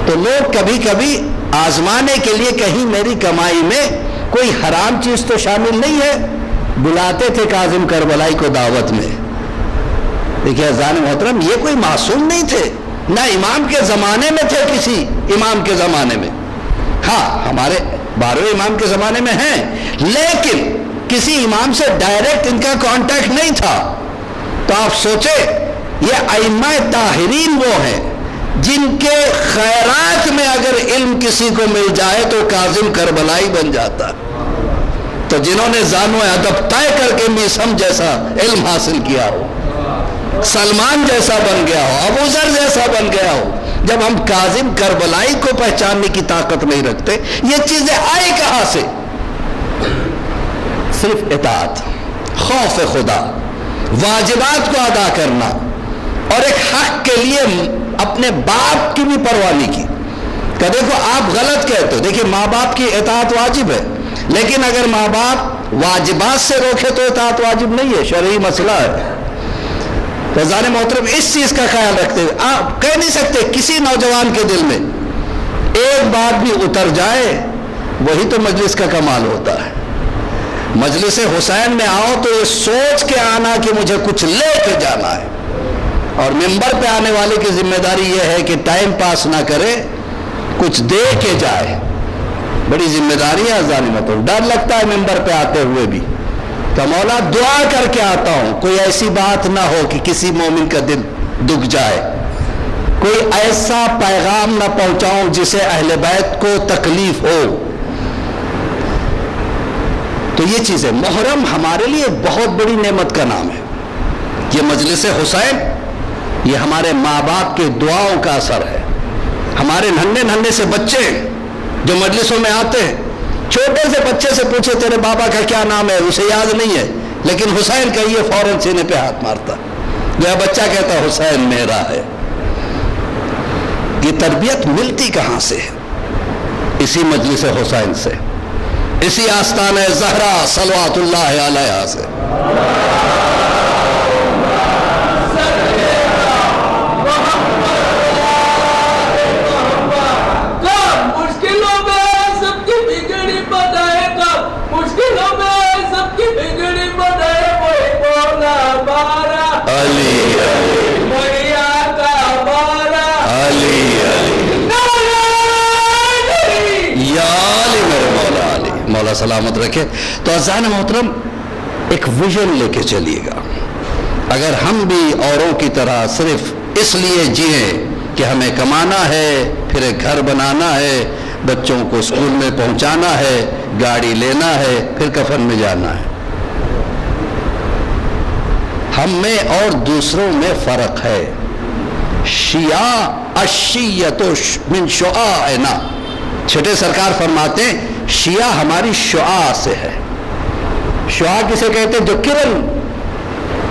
S1: تو لوگ کبھی کبھی آزمانے کے لیے کہیں میری کمائی میں کوئی حرام چیز تو شامل نہیں ہے، بلاتے تھے کاظم کربلائی کو دعوت میں. دیکھیے عزیزان محترم، یہ کوئی معصوم نہیں تھے، نہ امام کے زمانے میں تھے، کسی امام کے زمانے میں. ہاں ہمارے 12 امام کے زمانے میں ہیں، لیکن کسی امام سے ڈائریکٹ ان کا کانٹیکٹ نہیں تھا. تو آپ سوچیں یہ ائمہ طاہرین وہ ہیں جن کے خیرات میں اگر علم کسی کو مل جائے تو کاظم کربلائی بن جاتا. تو جنہوں نے زانو ادب طے کر کے میسم جیسا علم حاصل کیا ہو، سلمان جیسا بن گیا ہو، ابو ذر جیسا بن گیا ہو، جب ہم کاظم کربلائی کو پہچاننے کی طاقت نہیں رکھتے، یہ چیزیں آئی کہاں سے؟ صرف اطاعت، خوف خدا، واجبات کو ادا کرنا، اور ایک حق کے لیے اپنے باپ کی بھی پرواہ نہیں کی. کہ دیکھو آپ غلط کہتے ہو، دیکھیے ماں باپ کی اطاعت واجب ہے، لیکن اگر ماں باپ واجبات سے روکے تو اطاعت واجب نہیں ہے، شرعی مسئلہ ہے. رضان محترم اس چیز کا خیال رکھتے ہوئے آپ کہہ نہیں سکتے کسی نوجوان کے دل میں ایک بات بھی اتر جائے، وہی تو مجلس کا کمال ہوتا ہے. مجلس حسین میں آؤ تو یہ سوچ کے آنا کہ مجھے کچھ لے کے جانا ہے، اور ممبر پہ آنے والے کی ذمہ داری یہ ہے کہ ٹائم پاس نہ کرے، کچھ دے کے جائے. بڑی ذمہ داری ہے عزیزان محترم. ڈر لگتا ہے ممبر پہ آتے ہوئے بھی کہ مولا دعا کر کے آتا ہوں، کوئی ایسی بات نہ ہو کہ کسی مومن کا دل دکھ جائے، کوئی ایسا پیغام نہ پہنچاؤں جسے اہل بیت کو تکلیف ہو. تو یہ چیزیں محرم ہمارے لیے بہت بڑی نعمت کا نام ہے. یہ مجلس حسین یہ ہمارے ماں باپ کے دعاؤں کا اثر ہے. ہمارے ننھے سے بچے جو مجلسوں میں آتے ہیں، چھوٹے سے بچے سے پوچھے تیرے بابا کا کیا نام ہے، اسے یاد نہیں ہے، لیکن حسین کہیے فوراً سینے پہ ہاتھ مارتا. جو بچہ کہتا حسین میرا ہے. یہ تربیت ملتی کہاں سے ہے؟ اسی مجلس حسین سے، اسی آستانہ زہرا صلوات اللہ علیہا سے. مولا سلامت رکھے. تو عزیزان محترم ایک ویژن لے کے چلیے گا. اگر ہم بھی اوروں کی طرح صرف اس لیے جئیں کہ ہمیں کمانا ہے، پھر ایک گھر بنانا ہے، بچوں کو اسکول میں پہنچانا ہے، گاڑی لینا ہے، پھر کفن میں جانا ہے، ہم میں اور دوسروں میں فرق ہے. شیعہ الشیعۃ من شعاعنا. چھٹے سرکار فرماتے ہیں شیعہ ہماری شعاع سے ہے. شعاع کسے کہتے ہیں؟ جو کرن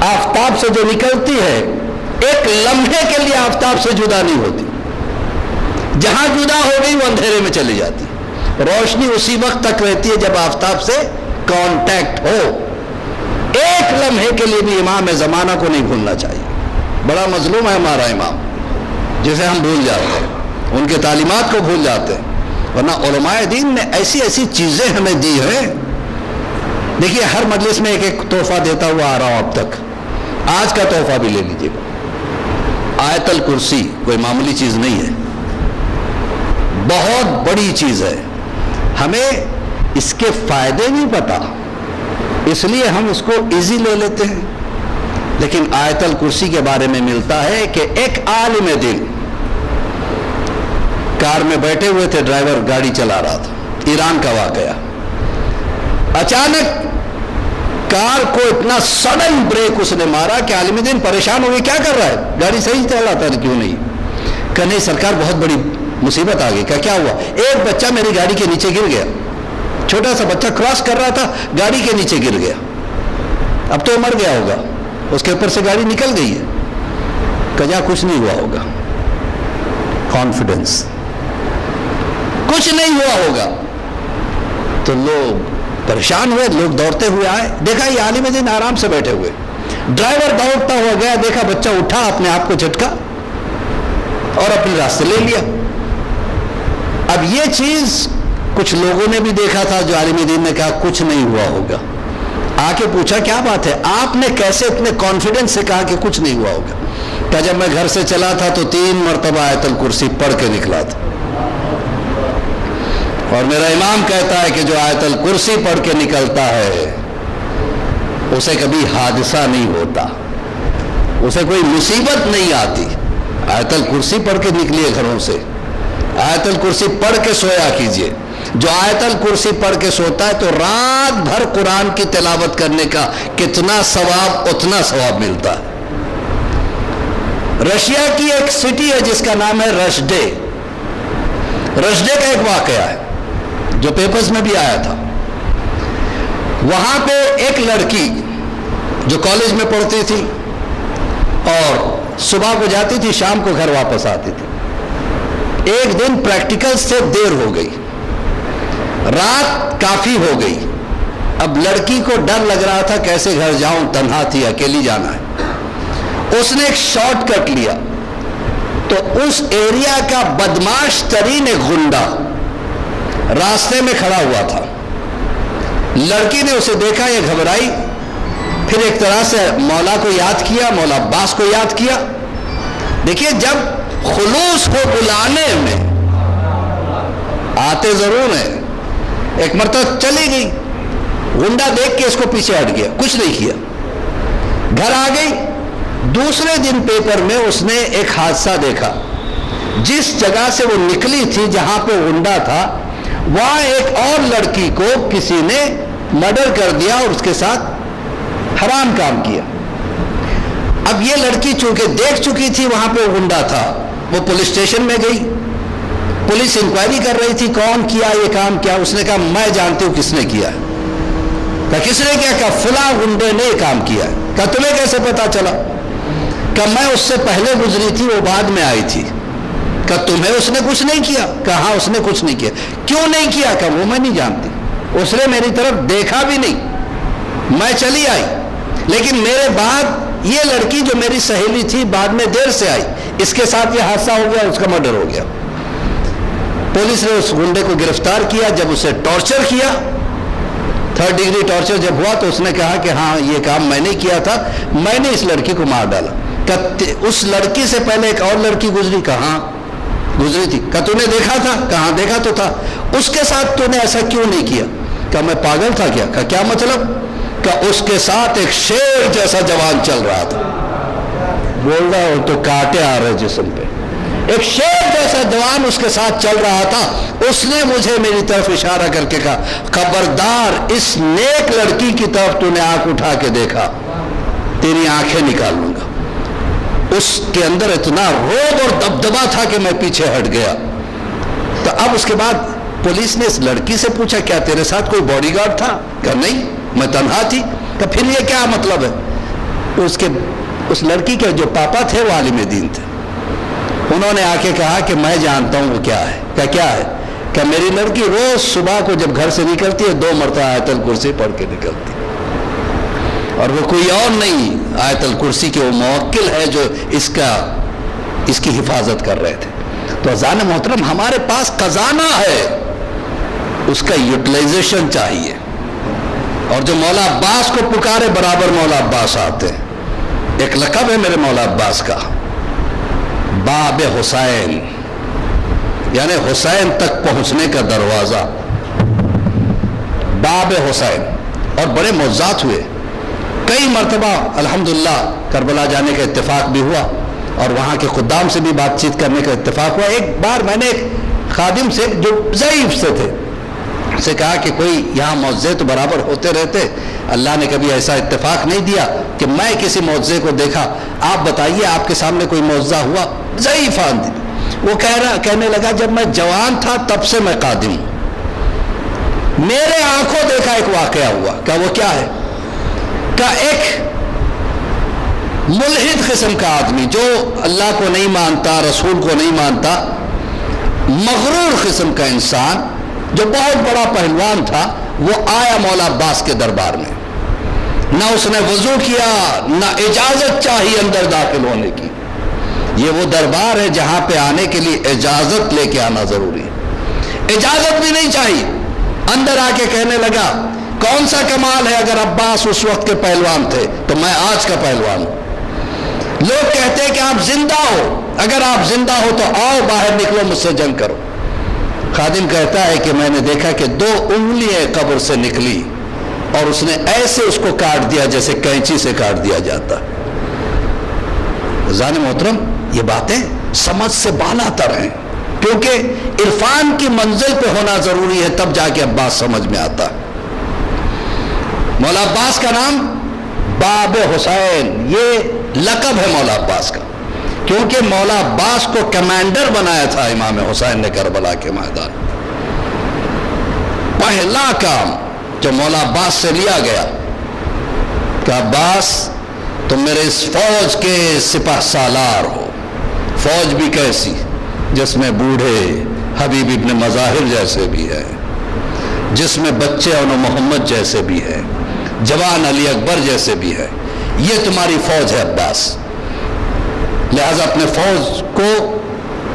S1: آفتاب سے جو نکلتی ہے، ایک لمحے کے لیے آفتاب سے جدا نہیں ہوتی. جہاں جدا ہو گئی وہ اندھیرے میں چلی جاتی. روشنی اسی وقت تک رہتی ہے جب آفتاب سے کانٹیکٹ ہو. ایک لمحے کے لیے بھی امام زمانہ کو نہیں بھولنا چاہیے. بڑا مظلوم ہے ہمارا امام، جسے ہم بھول جاتے ہیں، ان کے تعلیمات کو بھول جاتے ہیں. ورنہ علماء دین نے ایسی ایسی چیزیں ہمیں دی ہیں. دیکھیے ہر مجلس میں ایک ایک تحفہ دیتا ہوا آ رہا ہوں اب تک. آج کا تحفہ بھی لے لیجیے گا. آیت الکرسی کوئی معمولی چیز نہیں ہے، بہت بڑی چیز ہے. ہمیں اس کے فائدے نہیں پتا، اس لیے ہم اس کو ایزی لے لیتے ہیں. لیکن آیت الکرسی کے بارے میں ملتا ہے کہ ایک عالم دین کار میں بیٹھے ہوئے تھے، ڈرائیور گاڑی چلا رہا تھا. ایران کا واقعہ. اچانک کار کو اتنا سڈن بریک اس نے مارا کہ عالم دین پریشان ہو گئے، کیا کر رہا ہے، گاڑی صحیح چلاتا ہے کیوں نہیں؟ کہ نہیں سرکار بہت بڑی مصیبت آ گئی. کیا ہوا؟ ایک بچہ میری گاڑی کے نیچے گر گیا. چھوٹا سا بچہ کراس کر رہا تھا، گاڑی کے نیچے گر گیا. اب تو مر گیا ہوگا، اس کے اوپر سے گاڑی نکل گئی ہے. کہا کچھ نہیں ہوا ہوگا. کانفیڈنس، کچھ نہیں ہوا ہوگا. تو لوگ پریشان ہوئے، لوگ دوڑتے ہوئے آئے، دیکھا یہ عالم دین آرام سے بیٹھے ہوئے. ڈرائیور دوڑتا ہوا گیا، دیکھا بچہ اٹھا، اپنے آپ کو جھٹکا اور اپنے راستے لے لیا. اب یہ چیز کچھ لوگوں نے بھی دیکھا تھا، جو عالم دین نے کہا کچھ نہیں ہوا ہوگا. آ کے پوچھا کیا بات ہے، آپ نے کیسے اتنے کانفیڈنس سے کہا کہ کچھ نہیں ہوا ہوگا؟ کہ جب میں گھر سے چلا تھا تو 3 مرتبہ آیت الکرسی پڑھ کے نکلا تھا، اور میرا امام کہتا ہے کہ جو آیت الکرسی پڑھ کے نکلتا ہے اسے کبھی حادثہ نہیں ہوتا، اسے کوئی مصیبت نہیں آتی. آیت الکرسی پڑھ کے نکلیے گھروں سے، آیت الکرسی پڑھ کے سویا کیجئے. جو آیت الکرسی پڑھ کے سوتا ہے تو رات بھر قرآن کی تلاوت کرنے کا کتنا ثواب اتنا ثواب ملتا ہے. رشیا کی ایک سٹی ہے جس کا نام ہے رشڈے. رشڈے کا ایک واقعہ ہے جو پیپرز میں بھی آیا تھا. وہاں پہ ایک لڑکی جو کالج میں پڑھتی تھی اور صبح کو جاتی تھی، شام کو گھر واپس آتی تھی. ایک دن پریکٹیکل سے دیر ہو گئی، رات کافی ہو گئی. اب لڑکی کو ڈر لگ رہا تھا کیسے گھر جاؤں، تنہا تھی، اکیلی جانا ہے. اس نے ایک شارٹ کٹ لیا تو اس ایریا کا بدماش ترین ایک غنڈہ راستے میں کھڑا ہوا تھا. لڑکی نے اسے دیکھا، یہ گھبرائی، پھر ایک طرح سے مولا کو یاد کیا، مولا عباس کو یاد کیا. دیکھیے جب خلوص کو بلانے میں آتے ضرور ہیں. ایک مرتبہ چلی گئی، غنڈہ دیکھ کے اس کو پیچھے ہٹ گیا، کچھ نہیں کیا، گھر آ گئی. دوسرے دن پیپر میں اس نے ایک حادثہ دیکھا. جس جگہ سے وہ نکلی تھی جہاں پہ غنڈہ تھا، وہاں ایک اور لڑکی کو کسی نے مرڈر کر دیا اور اس کے ساتھ حرام کام کیا. اب یہ لڑکی چونکہ دیکھ چکی تھی وہاں پہ غنڈہ تھا، وہ پولیس اسٹیشن میں گئی. پولیس انکوائری کر رہی تھی کون کیا یہ کام کیا. اس نے کہا میں جانتی ہوں کس نے کیا ہے. کہا کس نے کیا؟ کہا فلاں غنڈے نے یہ کام کیا ہے. کہا تمہیں کیسے پتا چلا؟ کہا میں اس سے پہلے گزری تھی، وہ بعد میں آئی تھی. کہا تمہیں اس نے کچھ نہیں کیا؟ کہا ہاں اس نے کچھ نہیں کیا. کیوں نہیں کیا؟ کہا وہ میں نہیں جانتی، اس نے میری طرف دیکھا بھی نہیں، میں چلی آئی. لیکن میرے بعد یہ لڑکی جو میری سہیلی تھی بعد میں دیر سے آئی، اس کے ساتھ یہ حادثہ ہو گیا، اس کا مرڈر ہو گیا. پولیس نے اس گنڈے کو گرفتار کیا. جب اسے ٹارچر کیا، 3rd ڈگری ٹارچر جب ہوا، تو اس نے کہا کہ ہاں یہ کام میں نے کیا تھا، میں نے اس لڑکی کو مار ڈالا. کہ اس لڑکی سے پہلے ایک اور لڑکی گزری؟ کہاں گزری تھی. کہ تو نے دیکھا تھا؟ کہاں دیکھا تو تھا. اس کے ساتھ تو نے ایسا کیوں نہیں کیا؟ کہ میں پاگل تھا کیا؟ کہ کیا مطلب؟ کہ اس کے ساتھ ایک شیر جیسا جوان چل رہا تھا. بول رہا ہو تو کانٹے آ رہے جسم پہ. ایک شیر جیسا جوان اس کے ساتھ چل رہا تھا. اس نے مجھے میری طرف اشارہ کر کے کہا خبردار اس نیک لڑکی کی طرف تو نے آنکھ اٹھا کے دیکھا. تیری آنکھیں نکال لوں گا۔ اس کے اندر اتنا روب اور دبدبا تھا کہ میں پیچھے ہٹ گیا۔ تو اب اس کے بعد پولیس نے اس لڑکی سے پوچھا کیا تیرے ساتھ کوئی باڈی گارڈ تھا؟ کہا نہیں، میں تنہا تھی۔ کہ پھر یہ کیا مطلب ہے؟ اس لڑکی کے جو پاپا تھے وہ عالم دین تھے، انہوں نے آ کے کہا کہ میں جانتا ہوں وہ کیا ہے۔ کیا ہے؟ کہ میری لڑکی روز صبح کو جب گھر سے نکلتی ہے 2 مرتبہ آیت الکرسی پڑھ کے نکلتی، اور وہ کوئی اور نہیں، آیت الکرسی کے وہ موکل ہے جو اس کی حفاظت کر رہے تھے۔ تو اذان محترم ہمارے پاس خزانہ ہے، اس کا یوٹیلائزیشن چاہیے۔ اور جو مولا عباس کو پکارے برابر مولا عباس آتے ہیں۔ ایک لقب ہے میرے مولا عباس کا، باب حسین، یعنی حسین تک پہنچنے کا دروازہ، باب حسین۔ اور بڑے معجزات ہوئے، کئی مرتبہ الحمدللہ کربلا جانے کا اتفاق بھی ہوا اور وہاں کے خدام سے بھی بات چیت کرنے کا اتفاق ہوا۔ ایک بار میں نے ایک خادم سے جو ضعیف سے تھے سے کہا کہ کوئی یہاں معجزے تو برابر ہوتے رہتے، اللہ نے کبھی ایسا اتفاق نہیں دیا کہ میں کسی معجزے کو دیکھا، آپ بتائیے آپ کے سامنے کوئی معجزہ ہوا؟ ضعیف آدمی وہ کہنے لگا جب میں جوان تھا تب سے میں قادم ہوں، میرے آنکھوں دیکھا ایک واقعہ ہوا۔ کہ وہ کیا ہے؟ کہ ایک ملحد قسم کا آدمی جو اللہ کو نہیں مانتا، رسول کو نہیں مانتا، مغرور قسم کا انسان جو بہت بڑا پہلوان تھا، وہ آیا مولا عباس کے دربار میں، نہ اس نے وضو کیا، نہ اجازت چاہیے اندر داخل ہونے کی۔ یہ وہ دربار ہے جہاں پہ آنے کے لیے اجازت لے کے آنا ضروری ہے، اجازت بھی نہیں چاہیے۔ اندر آ کے کہنے لگا کون سا کمال ہے، اگر عباس اس وقت کے پہلوان تھے تو میں آج کا پہلوان ہوں۔ لوگ کہتے ہیں کہ آپ زندہ ہو، اگر آپ زندہ ہو تو آؤ باہر نکلو، مجھ سے جنگ کرو۔ خادم کہتا ہے کہ میں نے دیکھا کہ 2 انگلیاں قبر سے نکلی اور اس نے ایسے اس کو کاٹ دیا جیسے کینچی سے کاٹ دیا جاتا۔ عزیزان محترم، یہ باتیں سمجھ سے بالا تر ہیں، کیونکہ عرفان کی منزل پہ ہونا ضروری ہے، تب جا کے عباس سمجھ میں آتا۔ مولا عباس کا نام باب حسین، یہ لقب ہے مولا عباس کا، کیونکہ مولا عباس کو کمانڈر بنایا تھا امام حسین نے کربلا کے میدان۔ پہلا کام جو مولا عباس سے لیا گیا کہ عباس تم میرے اس فوج کے سپہ سالار ہو، فوج بھی کیسی جس میں بوڑھے حبیب ابن مظاہر جیسے بھی ہے، جس میں بچے انو محمد جیسے بھی ہے، جوان علی اکبر جیسے بھی ہے، یہ تمہاری فوج ہے عباس، لہذا اپنے فوج کو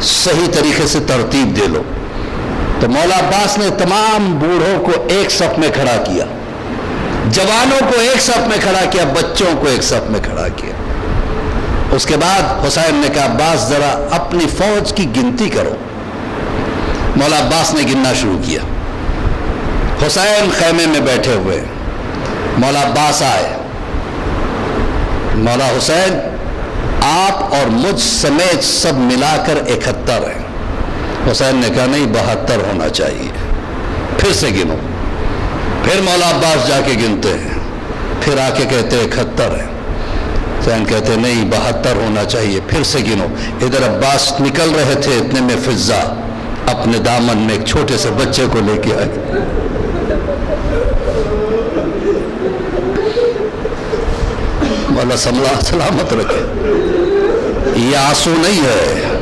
S1: صحیح طریقے سے ترتیب دے لو۔ تو مولا عباس نے تمام بوڑھوں کو ایک صف میں کھڑا کیا، جوانوں کو ایک صف میں کھڑا کیا، بچوں کو ایک صف میں کھڑا کیا۔ اس کے بعد حسین نے کہا عباس ذرا اپنی فوج کی گنتی کرو۔ مولا عباس نے گننا شروع کیا، حسین خیمے میں بیٹھے ہوئے، مولا عباس آئے، مولا حسین آپ اور مجھ سمیت سب ملا کر 71 ہیں۔ حسین نے کہا نہیں 72 ہونا چاہیے، پھر سے گنو۔ پھر مولا عباس جا کے گنتے ہیں، پھر آ کے کہتے 71 ہیں۔ حسین کہتے نہیں 72 ہونا چاہیے، پھر سے گنو۔ ادھر عباس نکل رہے تھے، اتنے میں فضا اپنے دامن میں ایک چھوٹے سے بچے کو لے کے آئے۔ مولا سلامت رکھے، یہ آنسو نہیں ہے،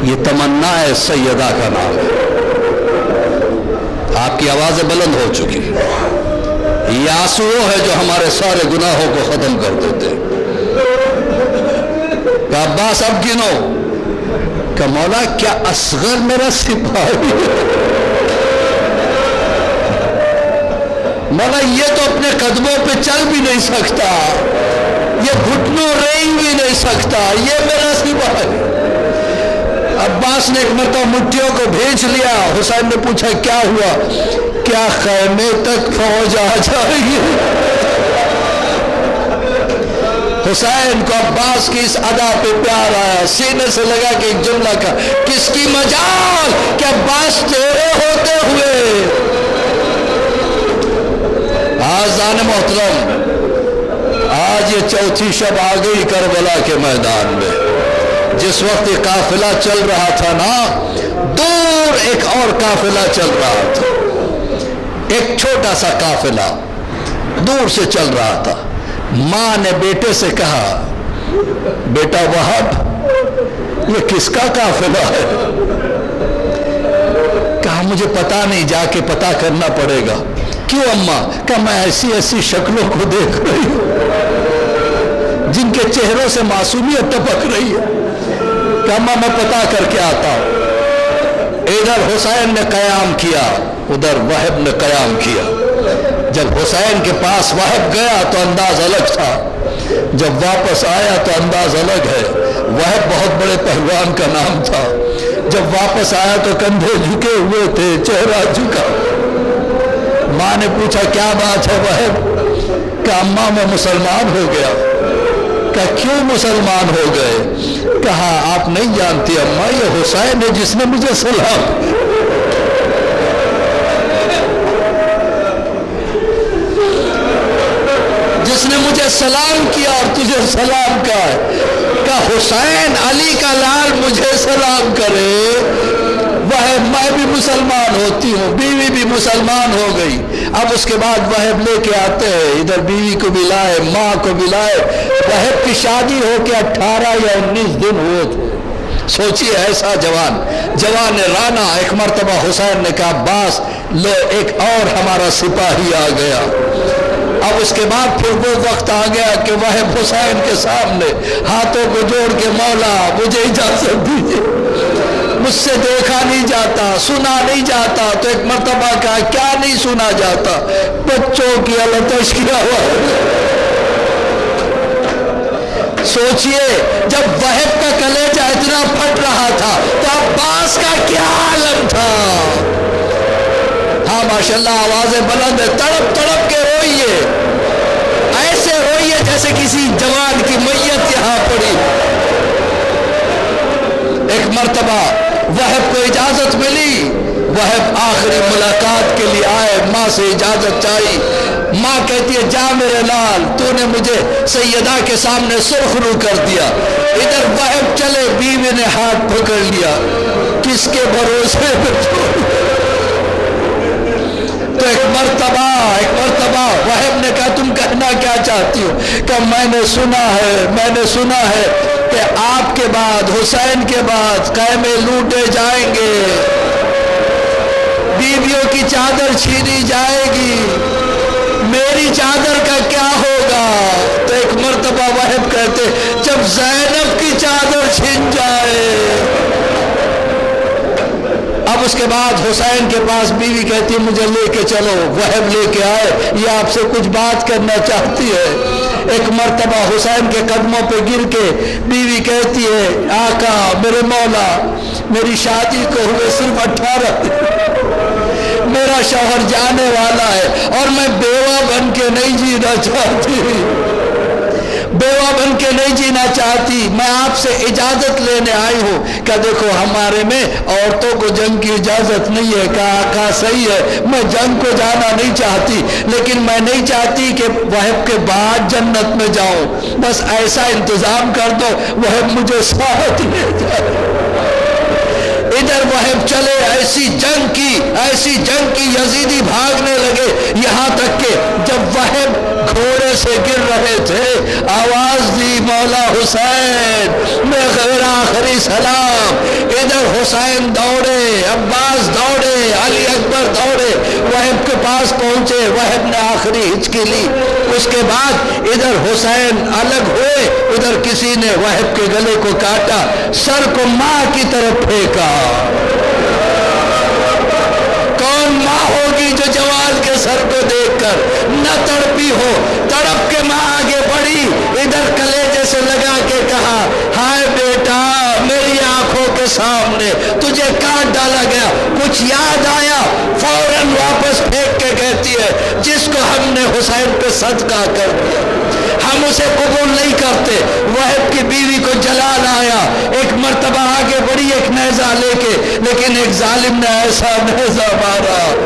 S1: یہ تمنا ہے، سیدہ کا نام ہے۔ آپ کی آوازیں بلند ہو چکی، یہ آنسو وہ ہے جو ہمارے سارے گناہوں کو ختم کر دیتے۔ کہ عباس اب گنو، کہ مولا کیا اصغر میرا سپاہی ہے؟ مولا یہ تو اپنے قدموں پہ چل بھی نہیں سکتا، یہ گھٹنوں رینگ بھی نہیں سکتا، یہ میرا سپاہی۔ عباس نے ایک مرتبہ مٹھیوں کو بھیج لیا۔ حسین نے پوچھا کیا ہوا؟ کیا خیمے تک فوج آ جائے گی؟ حسین کو عباس کی اس ادا پہ پیار آیا، سینے سے لگا کہ ایک جملہ کا کس کی مجال کہ عباس تیرے ہوتے ہوئے۔ آزان محترم، آج یہ چوتھی شب آ گئی کربلا کے میدان میں۔ جس وقت یہ قافلہ چل رہا تھا نا، دور ایک اور قافلہ چل رہا تھا، ایک چھوٹا سا قافلہ دور سے چل رہا تھا۔ ماں نے بیٹے سے کہا، بیٹا وہب یہ کس کا قافلہ ہے؟ کہا مجھے پتا نہیں، جا کے پتا کرنا پڑے گا۔ کیوں اماں؟ کہ میں ایسی ایسی شکلوں کو دیکھ رہی ہوں جن کے چہروں سے معصومیت ٹپک رہی ہے کہ اماں میں پتا کر کے آتا ہوں۔ ادھر حسین نے قیام کیا، ادھر وہب نے قیام کیا۔ جب حسین کے پاس وہب گیا تو انداز الگ تھا، جب واپس آیا تو انداز الگ ہے۔ وہب بہت بڑے پہلوان کا نام تھا، جب واپس آیا تو کندھے جھکے ہوئے تھے، چہرہ جھکا۔ ماں نے پوچھا کیا بات ہے وہب؟ کہ اماں میں مسلمان ہو گیا۔ کہ کیوں مسلمان ہو گئے؟ کہا آپ نہیں جانتی اماں، یہ حسین ہے جس نے مجھے سلام۔ جس نے مجھے سلام کیا اور تجھے سلام کہا ہے۔ کہ حسین علی کا لال مجھے سلام کرے، وہب میں بھی مسلمان ہوتی ہوں، بیوی بھی مسلمان ہو گئی۔ اب اس کے بعد وہب لے کے آتے ہیں، ادھر بیوی کو بھی لائے، ماں کو بھی لائے۔ وہب کی شادی ہو کے 18 یا 19 دن ہوئے تھے۔ سوچیے ایسا جوان رانا۔ ایک مرتبہ حسین نے کہا عباس لو ایک اور ہمارا سپاہی آ گیا۔ اب اس کے بعد پھر وہ وقت آ گیا کہ وہب حسین کے سامنے ہاتھوں کو جوڑ کے مولا مجھے اجازت دیجیے، مجھ سے دیکھا نہیں جاتا، سنا نہیں جاتا۔ تو ایک مرتبہ کہا کیا نہیں سنا جاتا؟ بچوں کی التش کی آواز۔ سوچئے جب وہب کا کلیجہ اتنا پھٹ رہا تھا تو عباس کا کیا عالم تھا۔ ہاں ماشاءاللہ آوازیں بلند ہے، تڑپ تڑپ کے روئیے، ایسے روئیے جیسے کسی جوان کی میت یہاں پڑی۔ ایک مرتبہ وہب کو اجازت ملی، وہب آخری ملاقات کے لیے آئے، ماں سے اجازت چاہی۔ ماں کہتی ہے جا میرے لال، تو نے مجھے سیدہ کے سامنے سرخ رو کر دیا۔ ادھر وہب چلے، بیوی نے ہاتھ پکڑ لیا، کس کے بھروسے پہ چھوڑ۔ تو ایک مرتبہ وہب نے کہا تم کہنا کیا چاہتی ہو؟ کہ میں نے سنا ہے کہ آپ کے بعد، حسین کے بعد خیمے لوٹے جائیں گے، بیویوں کی چادر چھینی جائے گی، میری چادر کا کیا ہوگا؟ تو ایک مرتبہ وہب کہتے جب زینب کی چادر چھن جائے۔ اب اس کے بعد حسین کے پاس بیوی کہتی ہے مجھے لے کے چلو۔ وہب لے کے آئے، یہ آپ سے کچھ بات کرنا چاہتی ہے۔ ایک مرتبہ حسین کے قدموں پہ گر کے بیوی کہتی ہے آقا میرے مولا، میری شادی کو ہوئے صرف 18 دن، میرا شوہر جانے والا ہے اور میں بیوہ بن کے نہیں جینا چاہتی، بیوہ بن کے نہیں جینا چاہتی۔ میں آپ سے اجازت لینے آئی ہوں کہ دیکھو ہمارے میں عورتوں کو جنگ کی اجازت نہیں ہے۔ کہا صحیح ہے، میں جنگ کو جانا نہیں چاہتی، لیکن میں نہیں چاہتی کہ وہب کے بعد جنت میں جاؤں، بس ایسا انتظام کر دو وہب مجھے ساتھ لے جائے۔ ادھر وہب چلے، ایسی جنگ کی یزیدی بھاگنے لگے، یہاں تک کہ جب وہب گھوڑے سے گر رہے تھے آواز دی مولا حسین میں میرا آخری سلام۔ ادھر حسین دوڑے، عباس دوڑے، علی اکبر دوڑے، وہب کے پاس پہنچے، وہب نے آخری ہچکی لی۔ اس کے بعد ادھر حسین الگ ہوئے، ادھر کسی نے وہب کے گلے کو کاٹا، سر کو ماں کی طرف پھینکا۔ کون ماں ہوگی جو جوان کے سر کو دیکھ کر نہ تڑپی ہو؟ تڑپ کے ماں آگے بڑھی، ادھر کلیجے سے لگا کے کہا ہائے بیٹا میری آنکھوں کے سامنے تجھے کاٹ ڈالا گیا، کچھ یاد آیا؟ فوراً واپس پھینک کے کہتی ہے جس کو ہم نے حسین پہ صدقہ کر دیا ہم اسے قبول نہیں کرتے۔ وہب کی بیوی کو جلال آیا، ایک مرتبہ آگے بڑھی ایک نیزہ لے کے، لیکن ایک ظالم نے ایسا نیزہ مارا